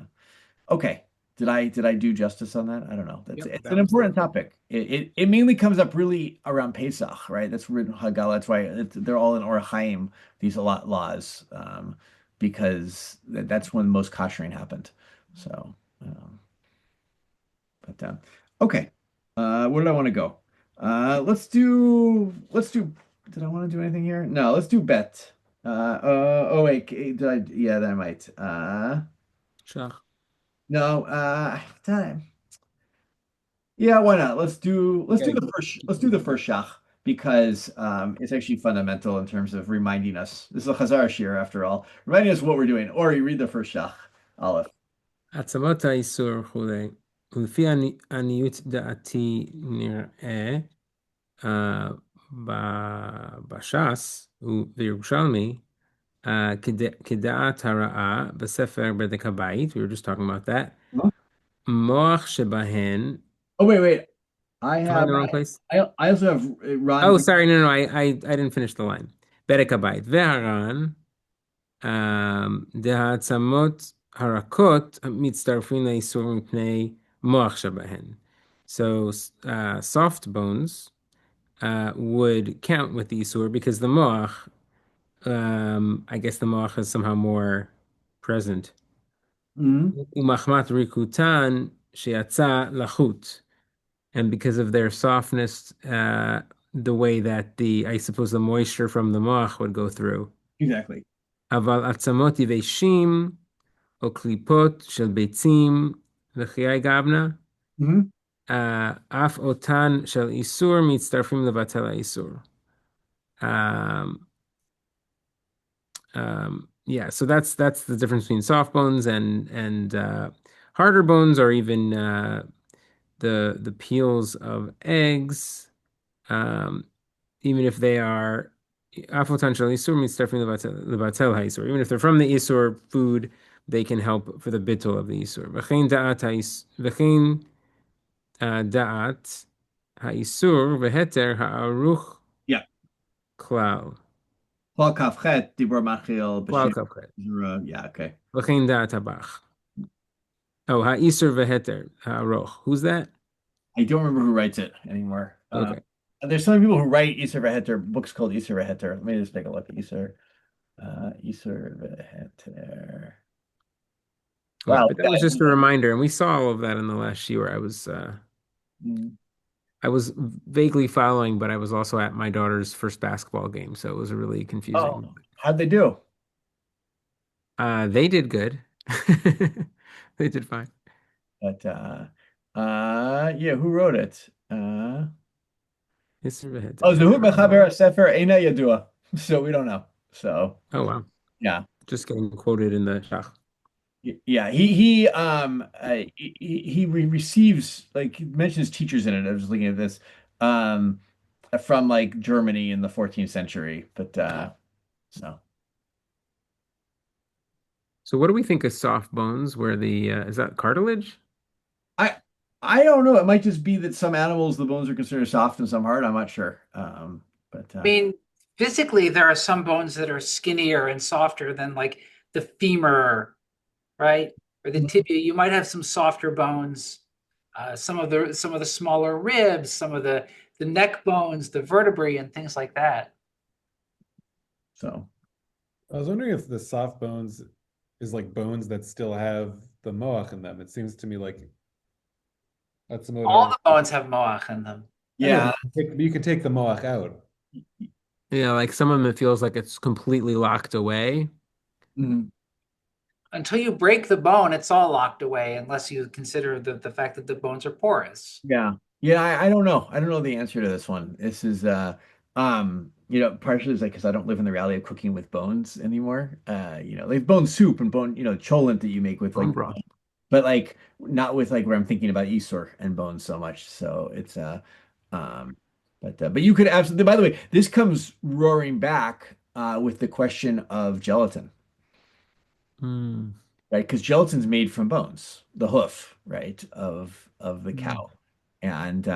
okay. Did I do justice on that? I don't know. Yep, It's that an was good. important topic. It mainly comes up really around Pesach, right? That's written Haggalah. That's why they're all in Orach Chaim, these a lot laws, because that's when most koshering happened. So, um, but okay. Where did I want to go? Let's do. Did I want to do anything here? No, let's do bet. Oh wait, did I? Yeah, that might. Shach. No, yeah, why not? Let's do Gotta the first shach because it's actually fundamental in terms of reminding us. This is a Chazar shir after all, reminding us what we're doing. Or you read the first shach, Aleph. עצמות האיסור וכולי, ולפי עניות דעתי נראה אה, בש"ס וירושלמי כדעת הרעה בספר בדק הבית, we were just talking about that, Huh? מוח שבהן, Oh wait. I am I in have the wrong place? I also have Ron. Oh, sorry, no, I didn't finish the line. בדק הבית, והר"ן, דהעצמות הרכות מצטרפים לאיסור מפני מוח שבהן. So soft bones would count with the isur because the moach, I guess the moach is somehow more present. Mhm. Umachmat rikutan sheatza lachut, and because of their softness, the way that I suppose the moisture from the moach would go through. Exactly. אבל עצמות יבשים או קליפות של ביצים וחיי גבנה, Mhm. אף אותן של איסור מצטרפים לבטל האיסור. Um, yeah, so that's the difference between soft bones and harder bones, or even the peels of eggs, even if they are potential isur mitzarfim levatel haisur. Even if they're from the isur food, they can help for the bittul of the isur. V'chein da'at haisur v'heter ha'aruch Yeah. klal. Paul Kafchet, Dibor Machil, Klal B'Shem. kavchet. Yeah. Okay. V'chein da'at habach. Oh, ha'isur v'heter ha'aruch. Who's that? I don't remember who writes it anymore. Okay. There's some people who write Isser Veheter books called Isser Veheter. Let me just take a look. Isser Veheter. Yeah, Wow. but that was just a reminder, and we saw all of that in the last year. Mm. I was vaguely following, but I was also at my daughter's first basketball game, so it was really Oh, confusing. how'd they do? They did good. They did fine. But yeah, who wrote it? It's sort of a hit Oh, there. Zehut Mechaber Sefer Eina Yadua. So we don't know. So Oh wow, yeah. just getting quoted in the shach. Yeah, he receives like he mentions teachers in it. I was looking at this from like Germany in the 14th century, but So So what do we think of soft bones where the is that cartilage? I I don't know. It might just be that some animals the bones are considered soft and some hard. I'm not sure. But I mean, physically, there are some bones that are skinnier and softer than like the femur, right? Or the tibia. You might have some softer bones. Some of the smaller ribs, some of the neck bones, the vertebrae, and things like that. so I was wondering if the soft bones is like bones that still have the moach in them. It seems to me like that's about All how the bones have moach in them. I know, yeah. but you can take the moach out. Yeah, like some of them it feels like it's completely locked away. Mhm. Until you break the bone, it's all locked away, unless you consider the fact that the bones are porous. Yeah. Yeah, I don't know. I don't know the answer to this one. This is partially it's like because I don't live in the reality of cooking with bones anymore. Like bone soup and bone, cholent that you make with Bone like, broth. but like not with like where I'm thinking about Isor and bones so much. So it's um but you could absolutely, by the way, this comes roaring back with the question of gelatin. Hmm. Right? Because gelatin's made from bones, the hoof, right, of the Mm. cow. And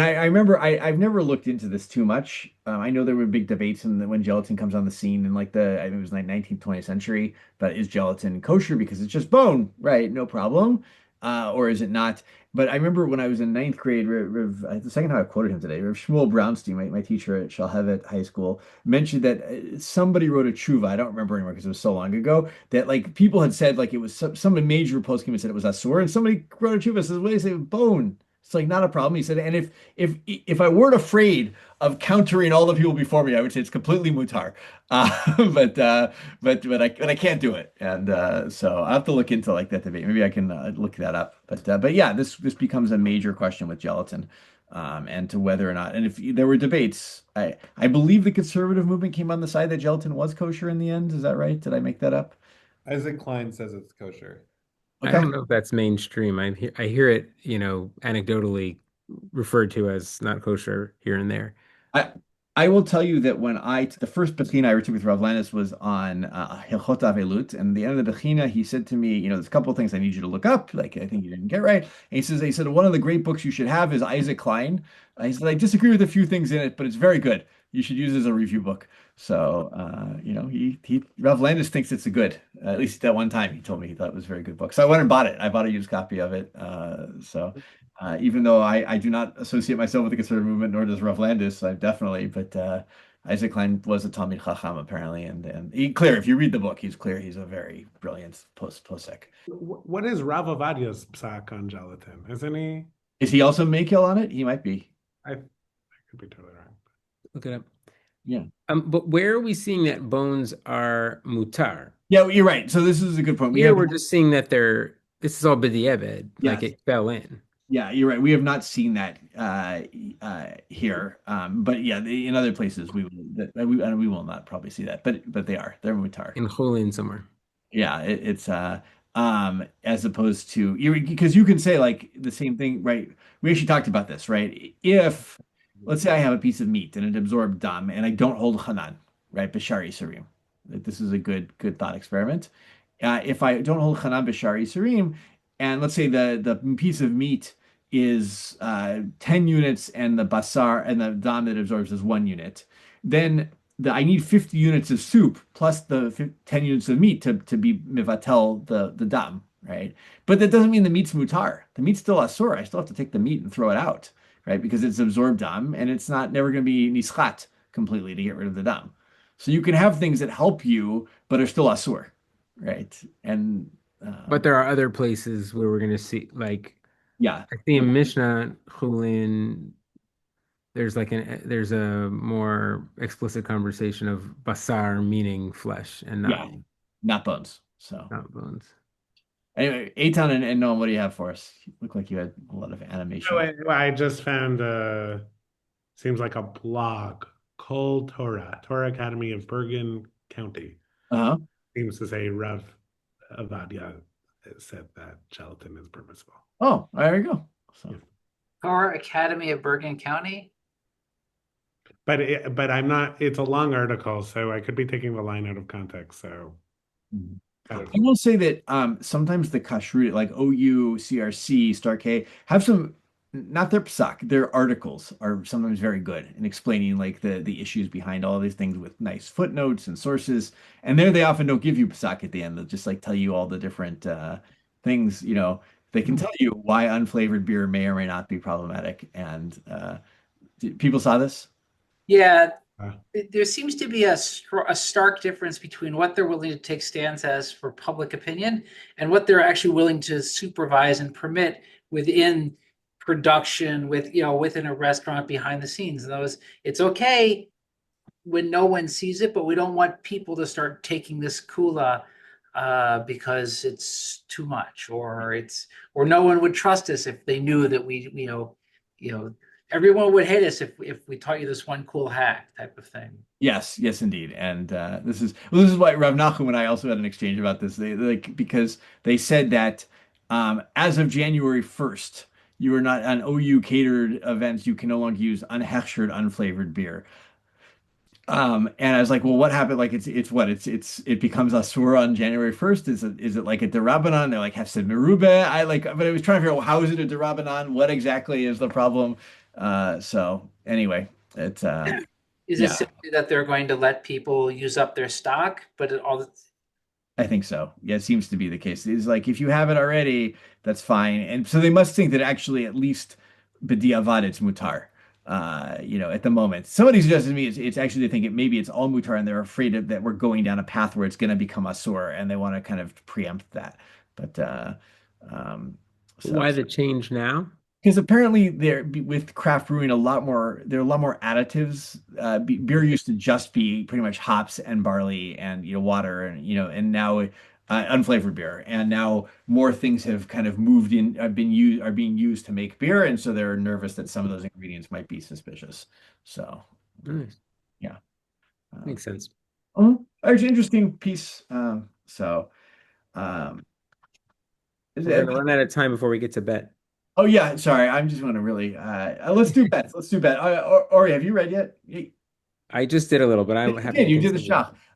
I remember I've never looked into this too much. I know there were big debates when gelatin comes on the scene in like I think it was like 19th, 20th century, but is gelatin kosher because it's just bone, right? No problem. Or is it not? But I remember when I was in ninth grade, the second time I quoted him today, Rev Shmuel Brownstein, my teacher at Shalhevet High School, mentioned that somebody wrote a tshuva. I don't remember anymore because it was so long ago that like people had said like it was some major poskim had said it was asur, and somebody wrote a tshuva says, "Wait a second, bone." It's like not a problem. He said, and if I weren't afraid of countering all the people before me, I would say it's completely mutar. But I can't do it, and so I have to look into like that debate. Maybe I can look that up. But yeah, this becomes a major question with gelatin, and to whether or not, and if there were debates, I believe the conservative movement came on the side that gelatin was kosher in the end. Is that right? Did I make that up? Isaac Klein says it's kosher. I Okay. don't know if that's mainstream. I hear it, anecdotally referred to as not kosher here and there. I I will tell you that when the first Bechina I ever took with Rav Lanis was on Hilchot Avelut, and at the end of the Bechina, he said to me, there's a couple of things I need you to look up, like I think you didn't get right. And he said one of the great books you should have is Isaac Klein. He said I disagree with a few things in it, but it's very good. You should use it as a review book. So he Rav Landis thinks it's a good. At least at one time he told me he thought it was a very good book. So I went and bought it. I bought a used copy of it. Even though I do not associate myself with the conservative movement, nor does Rav Landis, I definitely, but Isaac Klein was a Talmid Chacham apparently, and clear. If you read the book, he's clear. He's a very brilliant posek. What is Rav Avadia's psak on gelatin? Isn't he? Is he also Makil on it? He might be. I could be totally wrong. Look it up. Yeah. But where are we seeing that bones are mutar? Yeah, you're right. So this is a good point. Here we're just seeing that this is all b'di'eved, like Yes. it fell in. Yeah, you're right. We have not seen that here, but yeah, in other places we will not probably see that, but they're mutar. In Cholin somewhere. Yeah, it's as opposed to because you can say like the same thing, right? We actually talked about this, right? If let's say I have a piece of meat and it absorbed dam and I don't hold hanan, right? Bishari sarim. This is a good thought experiment. If I don't hold hanan bishari sarim, and let's say the piece of meat is 10 units and the basar and the dam that absorbs is 1 unit, then I need 50 units of soup plus the 10 units of meat to be mivatel the dam, right? But that doesn't mean the meat's mutar. The meat's still asur. I still have to take the meat and throw it out, right? Because it's absorbed dam and it's not never going to be nischat completely to get rid of the dam. So you can have things that help you but are still asur, right? And But there are other places where we're gonna see, like yeah, I see in Mishnah Chulin, there's a more explicit conversation of basar meaning flesh and yeah, not bones. So not bones. anyway, Eitan and Noam, what do you have for us? You look like you had a lot of animation. Oh, I just found seems like a blog, Kol Torah, Torah Academy of Bergen County. Uh-huh. Seems to say Rav Avadia said that gelatin is permissible. Oh, there you go. So Yeah. Torah Academy of Bergen County. but I'm not. It's a long article, so I could be taking the line out of context. So I don't I know. will say that sometimes the kashrut, like OU, CRC, Star K, have some, not their psak, their articles are sometimes very good in explaining like the issues behind all these things with nice footnotes and sources. And there they often don't give you psak at the end. They'll just like tell you all the different things, they can tell you why unflavored beer may or may not be problematic. And people saw this? Yeah, Uh, there seems to be a stark difference between what they're willing to take stands as for public opinion and what they're actually willing to supervise and permit within production, within a restaurant behind the scenes. And those, it's okay when no one sees it, but we don't want people to start taking this kula because it's too much, or no one would trust us if they knew that you know, everyone would hate us if we taught you this one cool hack type of thing. Yes, yes, indeed. And this is why Rav Nachum and I also had an exchange about this. They like because they said that as of January 1st, you are not on OU catered events. You can no longer use unhechshered, unflavored beer. And I was like, well, what happened? Like, it becomes asur on January 1st. Is it like a derabanan? They're like hefsed merube. But I was trying to figure out, well, how is it a derabanan? What exactly is the problem? So anyway, it's Is it yeah. simply that they're going to let people use up their stock, but I think so. Yeah, it seems to be the case. It's like if you have it already, that's fine. And so they must think that actually at least b'diavad it's mutar. At the moment. Somebody suggested to me it's actually they think maybe it's all mutar and they're afraid that we're going down a path where it's going to become asur and they want to kind of preempt that. But um so Why the change now? because apparently with craft brewing there are a lot more additives. Beer used to just be pretty much hops and barley and water and now unflavored beer, and now more things have kind of moved in are being used to make beer, and so they're nervous that some of those ingredients might be suspicious. So Nice. yeah. um, Makes sense. Actually interesting piece. Um is We're it- gonna run out of time before we get to bet. Oh yeah, sorry. I'm just want to really let's do bets. Let's do bet. Ori, have you read yet? I just did a little, but I'm You happy did. to You did the continue.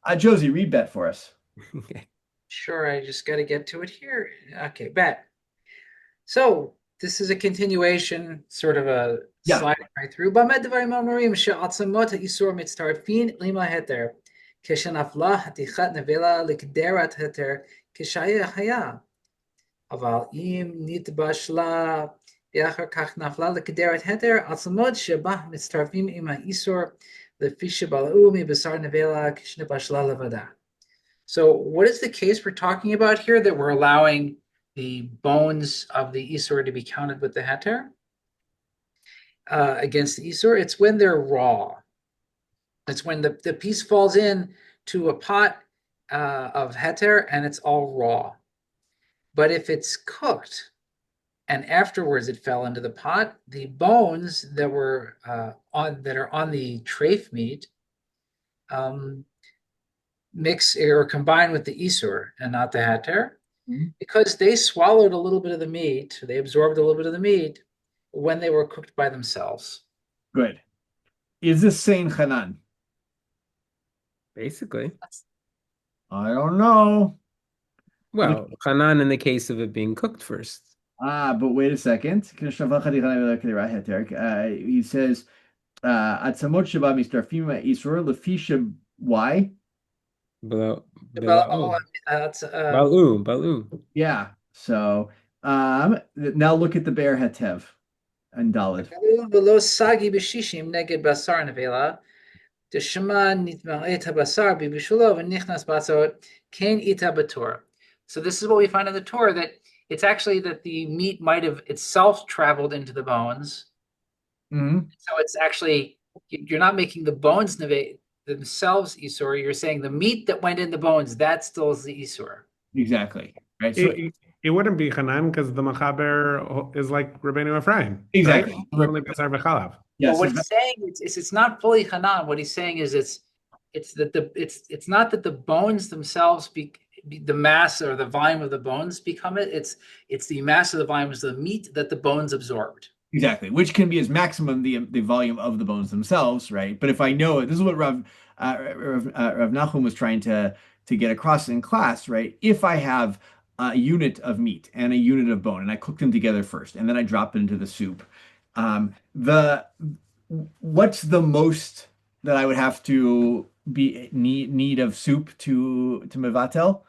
shot. Josie, read bet for us. Okay. sure, I just got to get to it here. Okay, bet. So this is a continuation, sort of a Yeah. sliding right through. במה דברים אמורים שעצמות האיסור מצטרפין למה היתר, כשנפלה חתיכת נבלה לקדרת היתר כשהיה חיה. אבל אם נתבשלה ואחר כך נפלה לקדרת היתר, עצמות שבה מצטרפים עם האיסור לפי שבלעו מבשר נבלה כשנבשלה לבדה. So what is the case we're talking about here that we're allowing the bones of the Isur to be counted with the Heter against the Isur? It's when they're raw. It's when the piece falls in to a pot of Heter and it's all raw. But if it's cooked and afterwards it fell into the pot, the bones that were are on the treif meat mix or combine with the Isur and not the Heter, because they swallowed a little bit of the meat, they absorbed a little bit of the meat when they were cooked by themselves. Good. Is this saying Hanan? Basically. I don't know. Well, Hanan in the case of it being cooked first. But wait a second. He says, Atzamot sheba mistarfim isur lefisha why? Below, That's Balu. Yeah. So now look at the bear hetev and Dalid. ולא סגי בשישים נגד בשר נבלה, דשמא נתמעט הבשר בבישולו ונכנס בהצעות, כן איתה בתורה. So this is what we find in the Torah, that it's actually that the meat might have itself traveled into the bones. So it's actually, you're not making the bones themselves Isur, you're saying the meat that went in the bones, that still is the Isur. Exactly. Right. So It wouldn't be Hanan because the Machaber is like Rabbeinu Ephraim. exactly. Right? Only Basar B'chalav. Yes. Well, what he's saying is it's not fully Hanan. What he's saying is it's not that the bones themselves be the mass or the volume of the bones become it. It's the mass of the volume of the meat that the bones absorbed. Exactly, which can be as maximum the volume of the bones themselves, right? But if I know it, this is what Rav Nachum was trying to get across in class, right? If I have a unit of meat and a unit of bone, and I cook them together first, and then I drop it into the soup, the what's the most that I would have to be need of soup to mevatel?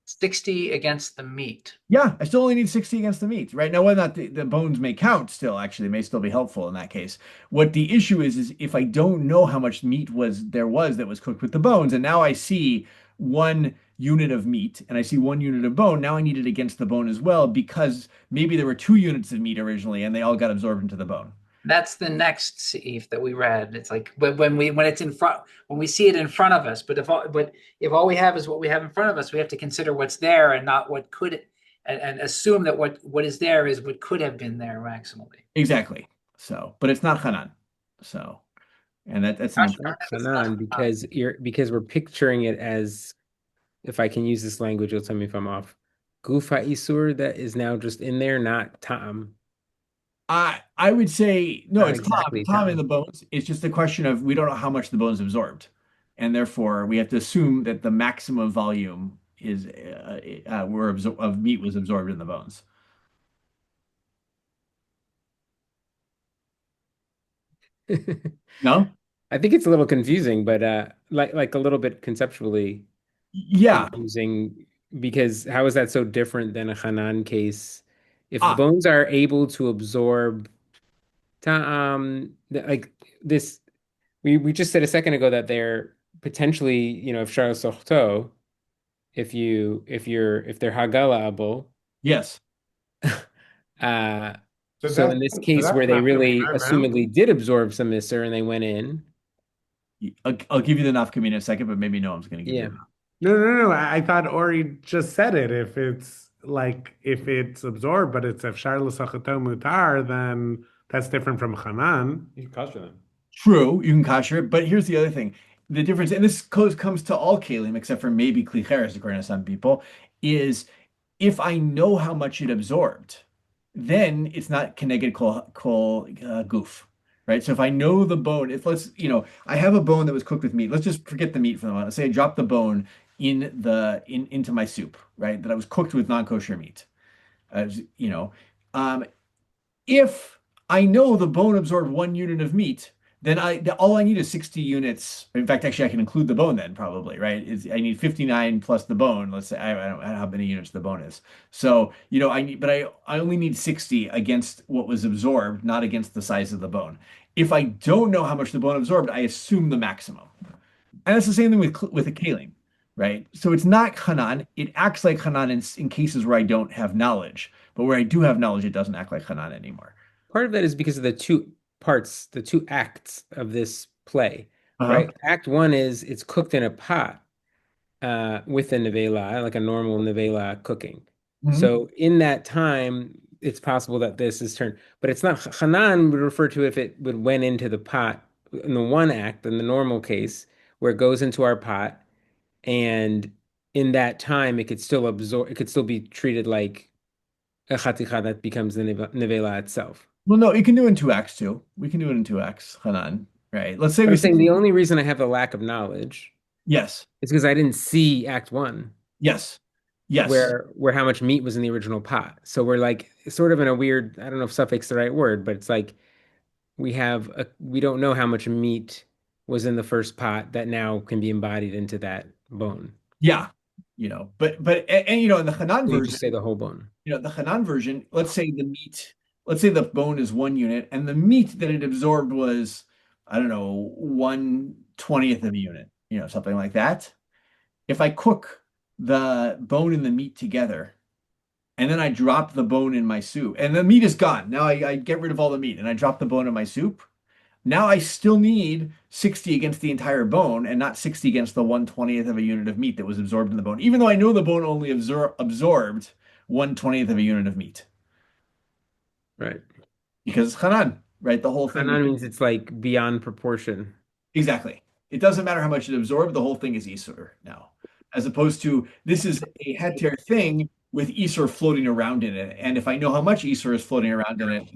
60 against the meat. Yeah, I still only need 60 against the meat, right? Now, whether or not the bones may count still, actually, they may still be helpful in that case. What the issue is if I don't know how much meat was that was cooked with the bones, and now I see one unit of meat and I see one unit of bone, now I need it against the bone as well because maybe there were two units of meat originally and they all got absorbed into the bone. That's the next seif that we read. It's like when it's in front, when we see it in front of us. But if all we have is what we have in front of us, we have to consider what's there and not what could, and assume that what is there is what could have been there maximally. Exactly. So, but it's not Hanan. So, and that's an Gosh, important. it's not Hanan, because we're picturing it as, if I can use this language, you'll tell me if I'm off. Gufa Isur that is now just in there, not Tam. I would say no, Not it's Tom. exactly Tom in the Tam. bones. It's just a question of we don't know how much the bones absorbed, and therefore we have to assume that the maximum volume is of meat was absorbed in the bones. No? I think it's a little confusing, but like a little bit conceptually Yeah. confusing, because how is that so different than a Hanan case? If the Ah, bones are able to absorb like this, we just said a second ago that they're potentially, if Shar Sochto, if they're Hagala'able, yes. uh So so in this case that's where they not from really Carmel. assumedly did absorb some Isser and they went in, I'll give you the nafkamina in a second, but maybe Noam's going to give you yeah. the. No. I thought Ori just said it. If it's absorbed, but it's efshar l'sachato mutar, then that's different from Hanan. You can kosher them. True, you can kosher it, but here's the other thing. The difference, and this comes to all kalim except for maybe klicheres, according to some people, is if I know how much it absorbed, then it's not keneged kol goof, right? So if I know the bone, if I have a bone that was cooked with meat. Let's just forget the meat for the moment. Let's say I dropped the bone into my soup, right? That I was cooked with non-kosher meat. As um, if I know the bone absorbed one unit of meat, then all I need is 60 units. In fact, actually, I can include the bone then probably, right? I need 59 plus the bone. Let's say I don't know how many units the bone is. So, I only need 60 against what was absorbed, not against the size of the bone. If I don't know how much the bone absorbed, I assume the maximum. And that's the same thing with a kalim, right? So it's not Hanan. It acts like Hanan in cases where I don't have knowledge, but where I do have knowledge, it doesn't act like Hanan anymore. Part of that is because of the two parts, the two acts of this play, Uh-huh. right? Act one is it's cooked in a pot with a nevela, like a normal nevela cooking. Mhm. So in that time, it's possible that this is turned, but it's not. Hanan would refer to if it would went into the pot in the one act, in the normal case, where it goes into our pot, and in that time, it could still absorb, it could still be treated like a chaticha that becomes the nevela itself. Well, no, you can do it in two acts too. We can do it in two acts, Hanan, right? Let's say But we I'm say saying the only reason I have a lack of knowledge yes, is because I didn't see Act One, yes, yes. where how much meat was in the original pot. So we're like sort of in a weird, I don't know if suffix the right word, but it's like we don't know how much meat was in the first pot that now can be embodied into that bone. Yeah, but in the Hanan So you just version, say the whole bone. the Hanan version, let's say the bone is one unit, and the meat that it absorbed was, I don't know, 1/20th of a unit, something like that. If I cook the bone and the meat together, and then I drop the bone in my soup, and the meat is gone. Now I get rid of all the meat, and I drop the bone in my soup. Now I still need 60 against the entire bone and not 60 against the 1/20th of a unit of meat that was absorbed in the bone, even though I know the bone only absorbed 1/20th of a unit of meat Right. because it's Hanan, right? The whole thing, Hanan means it's like beyond proportion. exactly. It doesn't matter how much it absorbed, the whole thing is Isur now. as opposed to this is a heter thing with Isur floating around in it. And if I know how much Isur is floating around in it,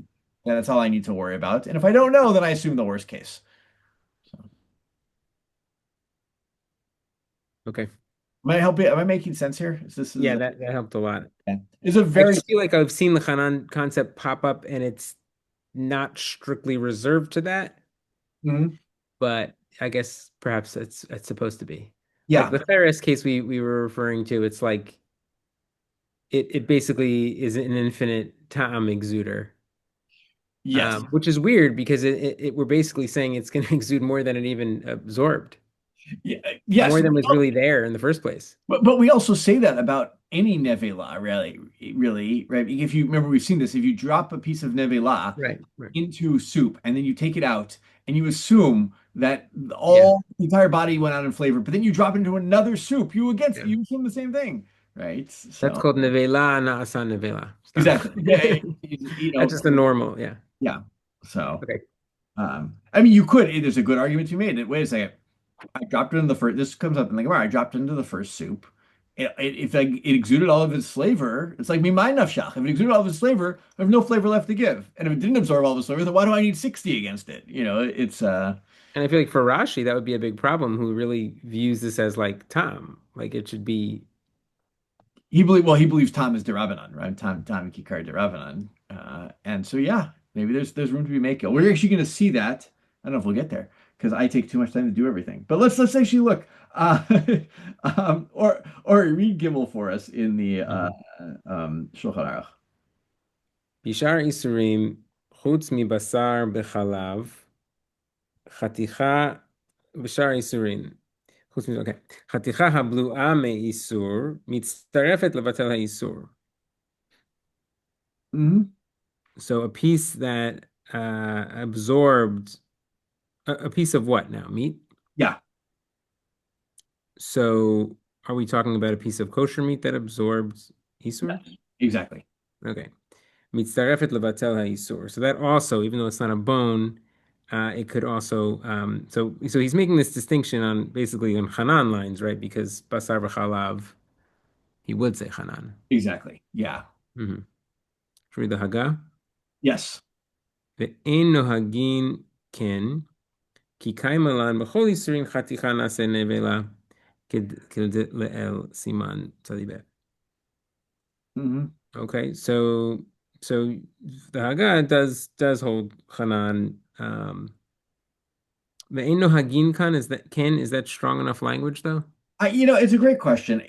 then that's all I need to worry about. And if I don't know, then I assume the worst case. So, Okay. am I helping? Am I making sense here? Yeah, that helped a lot. Is a I very just feel like I've seen the Hanan concept pop up and it's not strictly reserved to that, Mhm. but I guess perhaps it's supposed to be. Like Yeah. the Theris case we were referring to, it's like it basically is an infinite Ta'am exuder. Yes. Which is weird because we're basically saying it's going to exude more than it even absorbed, Yeah. Yes. more than was really there in the first place. But we also say that about any nevela, really, right? If you remember, we've seen this. If you drop a piece of nevela Right, right. into soup and then you take it out and you assume that Yeah, all the entire body went out in flavor, but then you drop it into another soup, yeah. you assume the same thing, right? That's So called nevela, na'asa nevela. Stop. exactly, yeah, you That's know, just a normal, yeah. yeah. So Okay. I mean, you could. There's a good argument to be made. Wait a second. I dropped it in the first. This comes up in the Gemara. I dropped it into the first soup. If it exuded all of its flavor, it's like mimai nafshach. If it exuded all of its flavor, I have no flavor left to give. And if it didn't absorb all of its flavor, then why do I need 60 against it? It's And I feel like for Rashi, that would be a big problem, who really views this as like Tom. Like it should be, he believes Tom is Derabanan, right? Tom Kikar Derabanan. And so yeah, maybe there's room to be making. We're actually going to see that. I don't know if we'll get there because I take too much time to do everything. But let's actually look, uh, or read Gimel for us in the Shulchan Aruch. Bishar Isurim, chutz mi basar bechalav, chaticha, Bishar Isurim. Okay. חתיכה הבלועה מאיסור מצטרפת לבטל האיסור. Hmm. So a piece that absorbed a piece of what now? Meat? Yeah, So are we talking about a piece of kosher meat that absorbs isur? exactly. Okay. מצטרפת לבטל האיסור. So that also, even though it's not a bone, it could also so he's making this distinction on basically on Hanan lines, right? Because basar v'chalav, he would say Hanan. Exactly. Yeah. Mm-hmm. Should we read the Haggah? Yes. ואין נוהגין כן, כי קיימה לן בכל איסורים חתיכה נעשה נבלה, כדלאל סימן צדיבה. Hmm. Okay, so the Haggah does hold Hanan. Ve'ein nohagin kan, is that strong enough language though? It's a great question.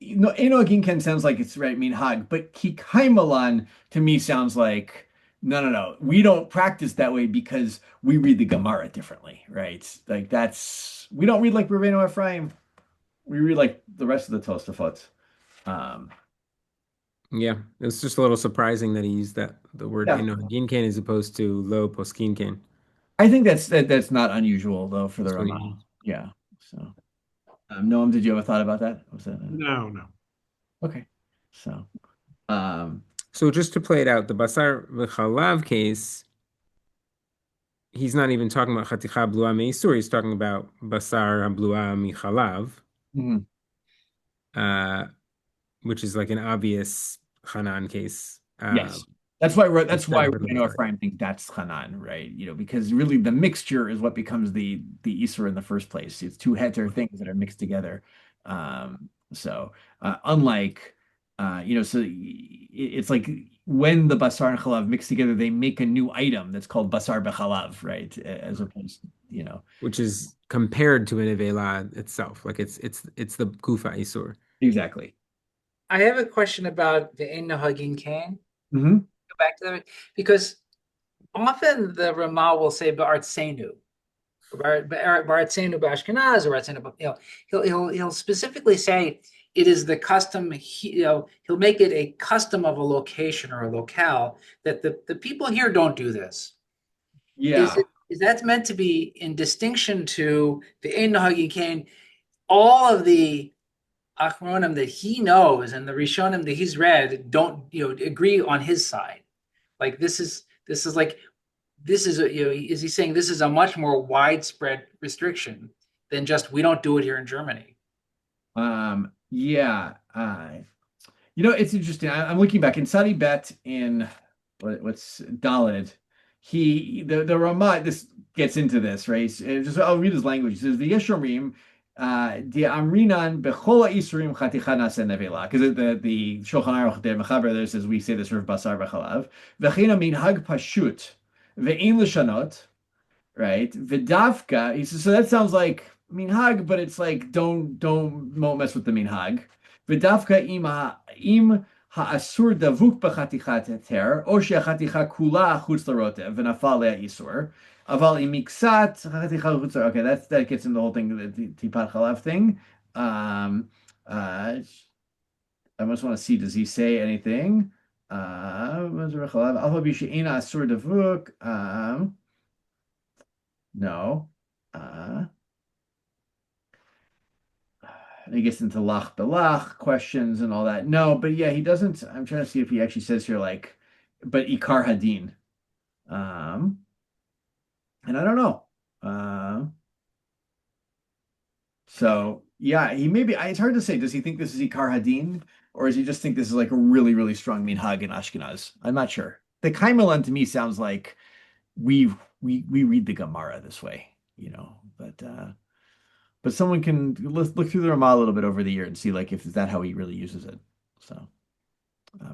Enoagin sounds like it's right, mean hag, but Kikaimalan to me sounds like no. We don't practice that way because we read the Gemara differently, right? Like we don't read like Rabbeinu Ephraim. We read like the rest of the Tosafot. Um, Yeah, it's just a little surprising that he used the word yeah, nohagin kan as opposed to lo poskin kan. I think that's not unusual though for the That's what he Ramah. used. Yeah. So, Noam, did you have a thought about that? Was that No, no. okay? So, um, So just to play it out, the basar v'chalav case, he's not even talking about chaticha blua meisur. He's talking about basar blua michalav, mhm. uh, which is like an obvious Hanan case. Yes. That's why Instead of Rabbeinu Levar. Ephraim thinks that's Hanan, right? Because really the mixture is what becomes the Isser in the first place. It's two heter things that are mixed together. Unlike it's like when the basar and chalav mix together, they make a new item that's called basar bechalav, right? As opposed, Which is compared to an Evela itself. Like it's the Kufa Isur. exactly. I have a question about the Ein Nahagin Kane. Hmm. Go back to that because often the Ramah will say Ba'artsenu, Ba'artsenu Bashkenaz, or Ba'artsenu, he'll specifically say it is the custom. He'll make it a custom of a location or a locale that the people here don't do this. Yeah. Is that meant to be in distinction to the Ein Nahagin Kane? All of the Achronim that he knows and the Rishonim that he's read don't agree on his side. Like this is is he saying this is a much more widespread restriction than just we don't do it here in Germany? Yeah. It's interesting. I'm looking back in Sadi Bet in what's Dalid. The Ramah, this gets into this, right? I'll read his language. He says, "V'yeshomrim di amrinan bechol isurim chaticha nase nevela." Because the Shulchan Aruch the Mechaber there says we say this for basar b'chalav. V'china minhag pashut ve'in l'shanot, right? Vidavka, he says, so that sounds like minhag, but it's like don't mess with the minhag. Vidavka im ha'asur davuk b'chatichat heter, o she'chaticha kula chutz larotev, v'nafal le'a isur. Aval im miksat chaticha chutz. Okay, that gets into the whole thing, the tipat chalav thing. I just want to see, does he say anything? Alpha b'she'ena asur davuk. No. He gets into lach belach questions and all that. No, but yeah, he doesn't. I'm trying to see if he actually says here like, but ikar hadin. Um, and I don't know. So yeah, he maybe it's hard to say. Does he think this is ikar hadin, or does he just think this is like a really, really strong minhag in Ashkenaz? I'm not sure. The Kaimelan to me sounds like we read the Gemara this way, but someone can look through the Ramah a little bit over the year and see like if is that how he really uses it. So,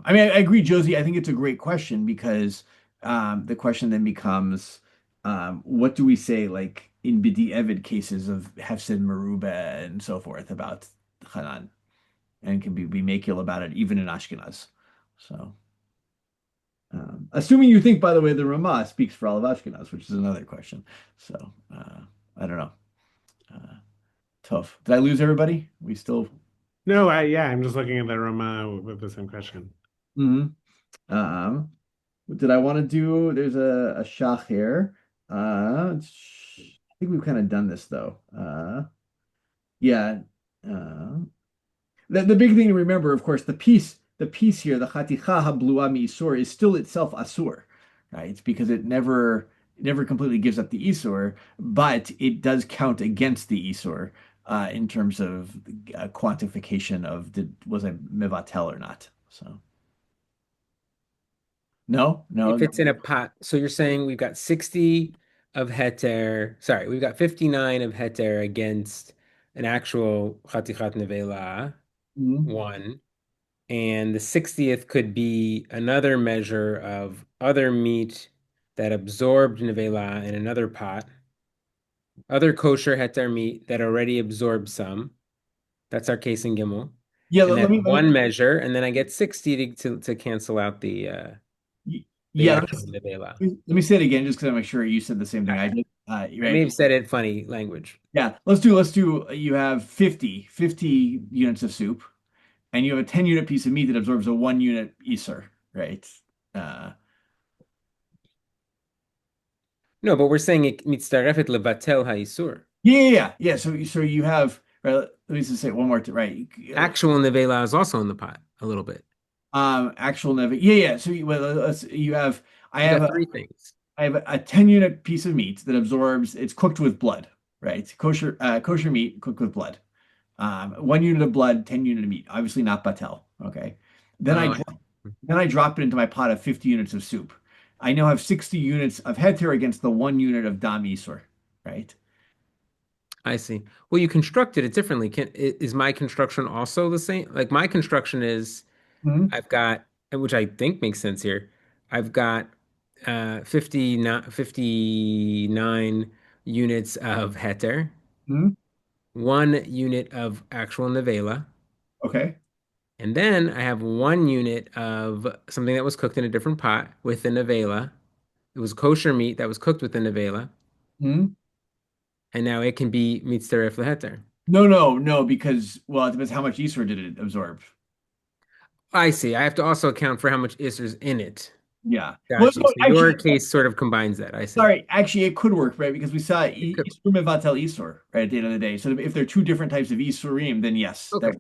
I mean, I agree, Josie. I think it's a great question because the question then becomes, what do we say like in Bidi Evid cases of Hefsid Meruba and so forth about Hanan, and can be makil about it even in Ashkenaz. So, assuming you think, by the way, the Ramah speaks for all of Ashkenaz, which is another question. So, I don't know. Tough. Did I lose everybody? We still. No, yeah, I'm just looking at the Roma with the same question. Mhm. Did I want to do? There's a shach here. I think we've kind of done this though. Yeah. Uh, the big thing to remember, of course, the piece here, the chaticha hablua isur, is still itself asur, right? It's because it never completely gives up the isur, but it does count against the isur in terms of quantification of was I mevatel or not. So no, no, If no. it's in a pot, so you're saying we've got 60 of heter, sorry, we've got 59 of heter against an actual chatichat nevela, Mhm. one, and the 60th could be another measure of other meat that absorbed nevela in another pot, other kosher heter meat that already absorbed some. That's our case in Gimel. Yeah, And let that's me let me. one measure, and then I get 60 to cancel out the Yeah, actual nevela. let me say it again just because I make sure you said the same thing I did. I may Right. have said it funny language. Yeah, let's do you have 50 units of soup and you have a 10 unit piece of meat that absorbs a 1 unit Isur, right? Uh No, but we're saying it mitzarefet levatel ha'isur. yeah. So you have right, let me just say it one more time, right? Actual nevela is also in the pot a little bit. Actual never. Yeah. So you have I We have got a three things. I have a 10 unit piece of meat that absorbs it's cooked with blood, right? Kosher meat cooked with blood. 1 unit of blood, 10 unit of meat. Obviously not batel. Okay. Then I Oh, dro- then I drop it into my pot of 50 units of soup. I now have 60 units of heter against the 1 unit of dam isur, right? I see. Well, you constructed it differently. Is my construction also the same? Like my construction is Hmm. I've got, which I think makes sense here. I've got 59 units of heter, Hmm. 1 unit of actual nevela, Okay. and then I have 1 unit of something that was cooked in a different pot with the nevela. It was kosher meat that was cooked with the nevela, Hmm. and now it can be mitzaref leheter. No, because well, it depends how much isur did it absorb. I see. I have to also account for how much isser's in it. Yeah. Well, Got you. no, So your actually, case sort of combines that. I see. sorry, actually, it could work, right? Because we saw It could. isur mevatel isur, right, at the end of the day. So if they're two different types of isurim, then yes, Okay.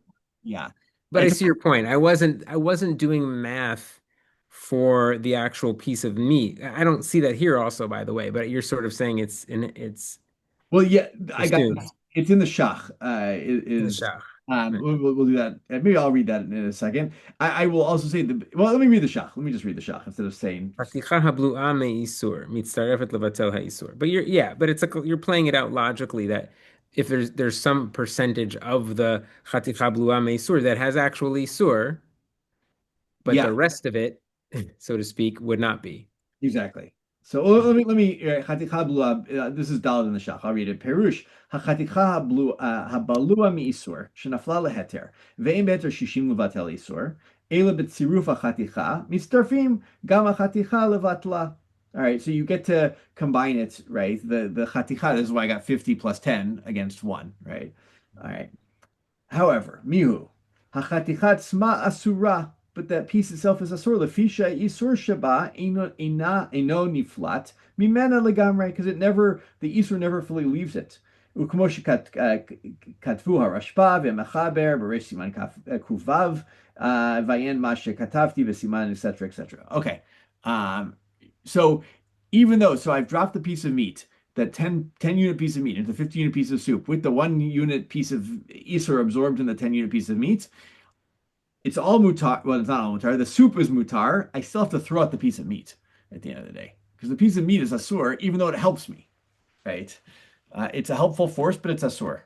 yeah. But I see your point. I wasn't doing math for the actual piece of meat. I don't see that here also, by the way, but you're sort of saying it's Well, yeah, I got assumed it's in the shach. in the Is shach. Right. We'll do that. Maybe I'll read that in a second. I will also say well, let me read the shach. Let me just read the shach instead of saying. חתיכה הבלועה מאיסור מצטרפת לבטל האיסור. But but it's like you're playing it out logically that if there's some percentage of the חתיכה הבלועה מאיסור that has actual isur, but Yeah, the rest of it, so to speak, would not be. exactly. So let me חתיכה בלועה. This is Daled in the shach. I'll read it. Perush החתיכה הבלועה מאיסור שנפלה להיתר ואין בהיתר 60 לבטל איסור אלא בצירוף החתיכה מצטרפים גם החתיכה לבטלה. All right, so you get to combine it, right? The chaticha, this is why I got 50 plus 10 against 1, right? All right. However, mihu, hachatichat sma asura, but that piece itself is asur. Lefisha isur shaba eno niflat mimena legamre, because the isur never fully leaves it. וכמו שכתבו הרשב"א והמחבר בריש סימן ק"ו ועיין מה שכתבתי בסימן etc etc. Okay. So so I've dropped the piece of meat, that 10 unit piece of meat into 50 unit piece of soup with the 1 unit piece of isur absorbed in the 10 unit piece of meat. It's all mutar. Well, it's not all mutar. The soup is mutar. I still have to throw out the piece of meat at the end of the day because the piece of meat is asur, even though it helps me, right? It's a helpful force, but it's asur.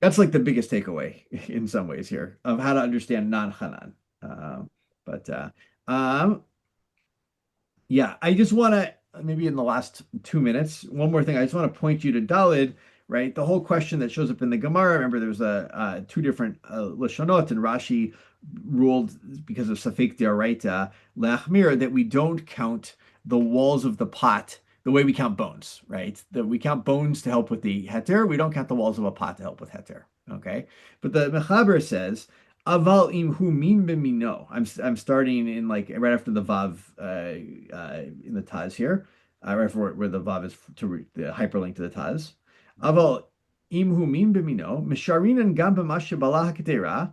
That's like the biggest takeaway in some ways here of how to understand non-Hanan. But yeah, I just want to maybe in the last 2 minutes, one more thing. I just want to point you to Dalid, right? The whole question that shows up in the Gemara. Remember, there's two different lashonot, and Rashi ruled because of Safek Deoraita Leachmir that we don't count the walls of the pot the way we count bones, right? That we count bones to help with the heter. We don't count the walls of a pot to help with heter. Okay, but the Mechaber says aval im hu min b'mino. I'm starting in like right after the vav in the Taz here, right where the vav is the hyperlink to the Taz. Aval im hu min b'mino misharinan gam b'ma shebala hakdera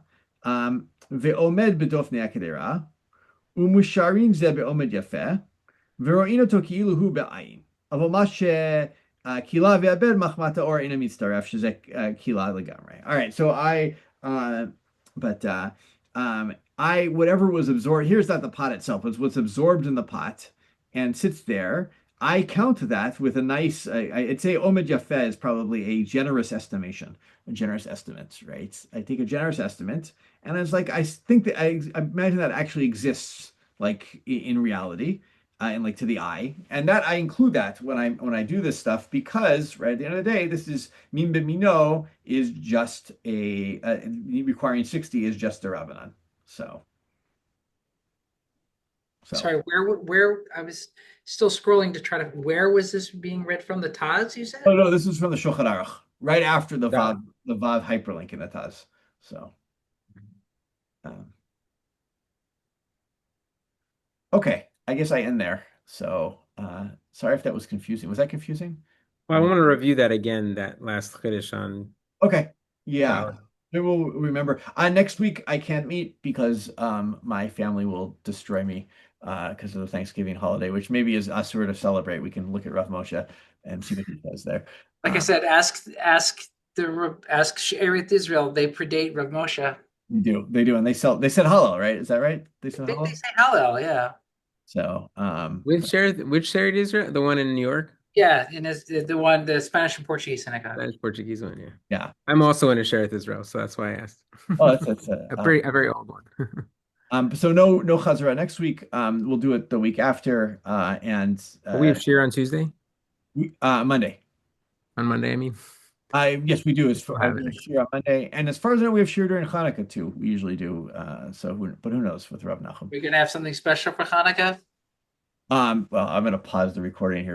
ve'omed b'dofnei hakdera umusharin ze be'omed yafeh ורואים אותו כאילו הוא בעין. אבל מה שקהילה והבד מחמת האור אינה מצטרף, שזה קהילה לגמרי. All right, so whatever was absorbed, here's not the pot itself, it's what's absorbed in the pot and sits there. I count that with a nice, I'd say Omed Yafeh is probably a generous estimation, a generous estimate, right? I take a generous estimate, and it's like, I think that I imagine that actually exists, like in reality. And like to the eye, and that I include that when I do this stuff because right at the end of the day, this is min b'mino is just a requiring 60 is just a rabbanan. So Sorry, where I was still scrolling to try to where was this being read from the Taz? You said? Oh no, this is from the Shulchan Aruch, right after the Got vav hyperlink in the Taz. So okay. I guess I end there. So sorry if that was confusing. Was that confusing? Well, I want to review that again, that last Chiddush on. Okay. Yeah. Daled. Maybe we'll remember. Next week I can't meet because my family will destroy me because of the Thanksgiving holiday, which maybe is asur to celebrate. We can look at Rav Moshe and see what he says there. Like I said, ask She'erit Israel. They predate Rav Moshe. They do, and they said halal, right? Is that right? They said They halal. say Hallel, yeah. So Which Sheret Israel? The one in New York? Yeah, and it's the Spanish and Portuguese synagogue. Spanish Portuguese one, yeah. yeah. I'm also in a Sheret Israel, so that's why I asked. Oh, that's a very old one. So no Chazarah next week. We'll do it the week after, and we have Shir on Tuesday. Monday. On Monday, I mean. Yes, we do. Have it. Shir on Monday, and as far as I know, we have Shir during Hanukkah too. We usually do. But who knows with Rav Nachum? We're gonna have something special for Hanukkah. Well, I'm gonna pause the recording here.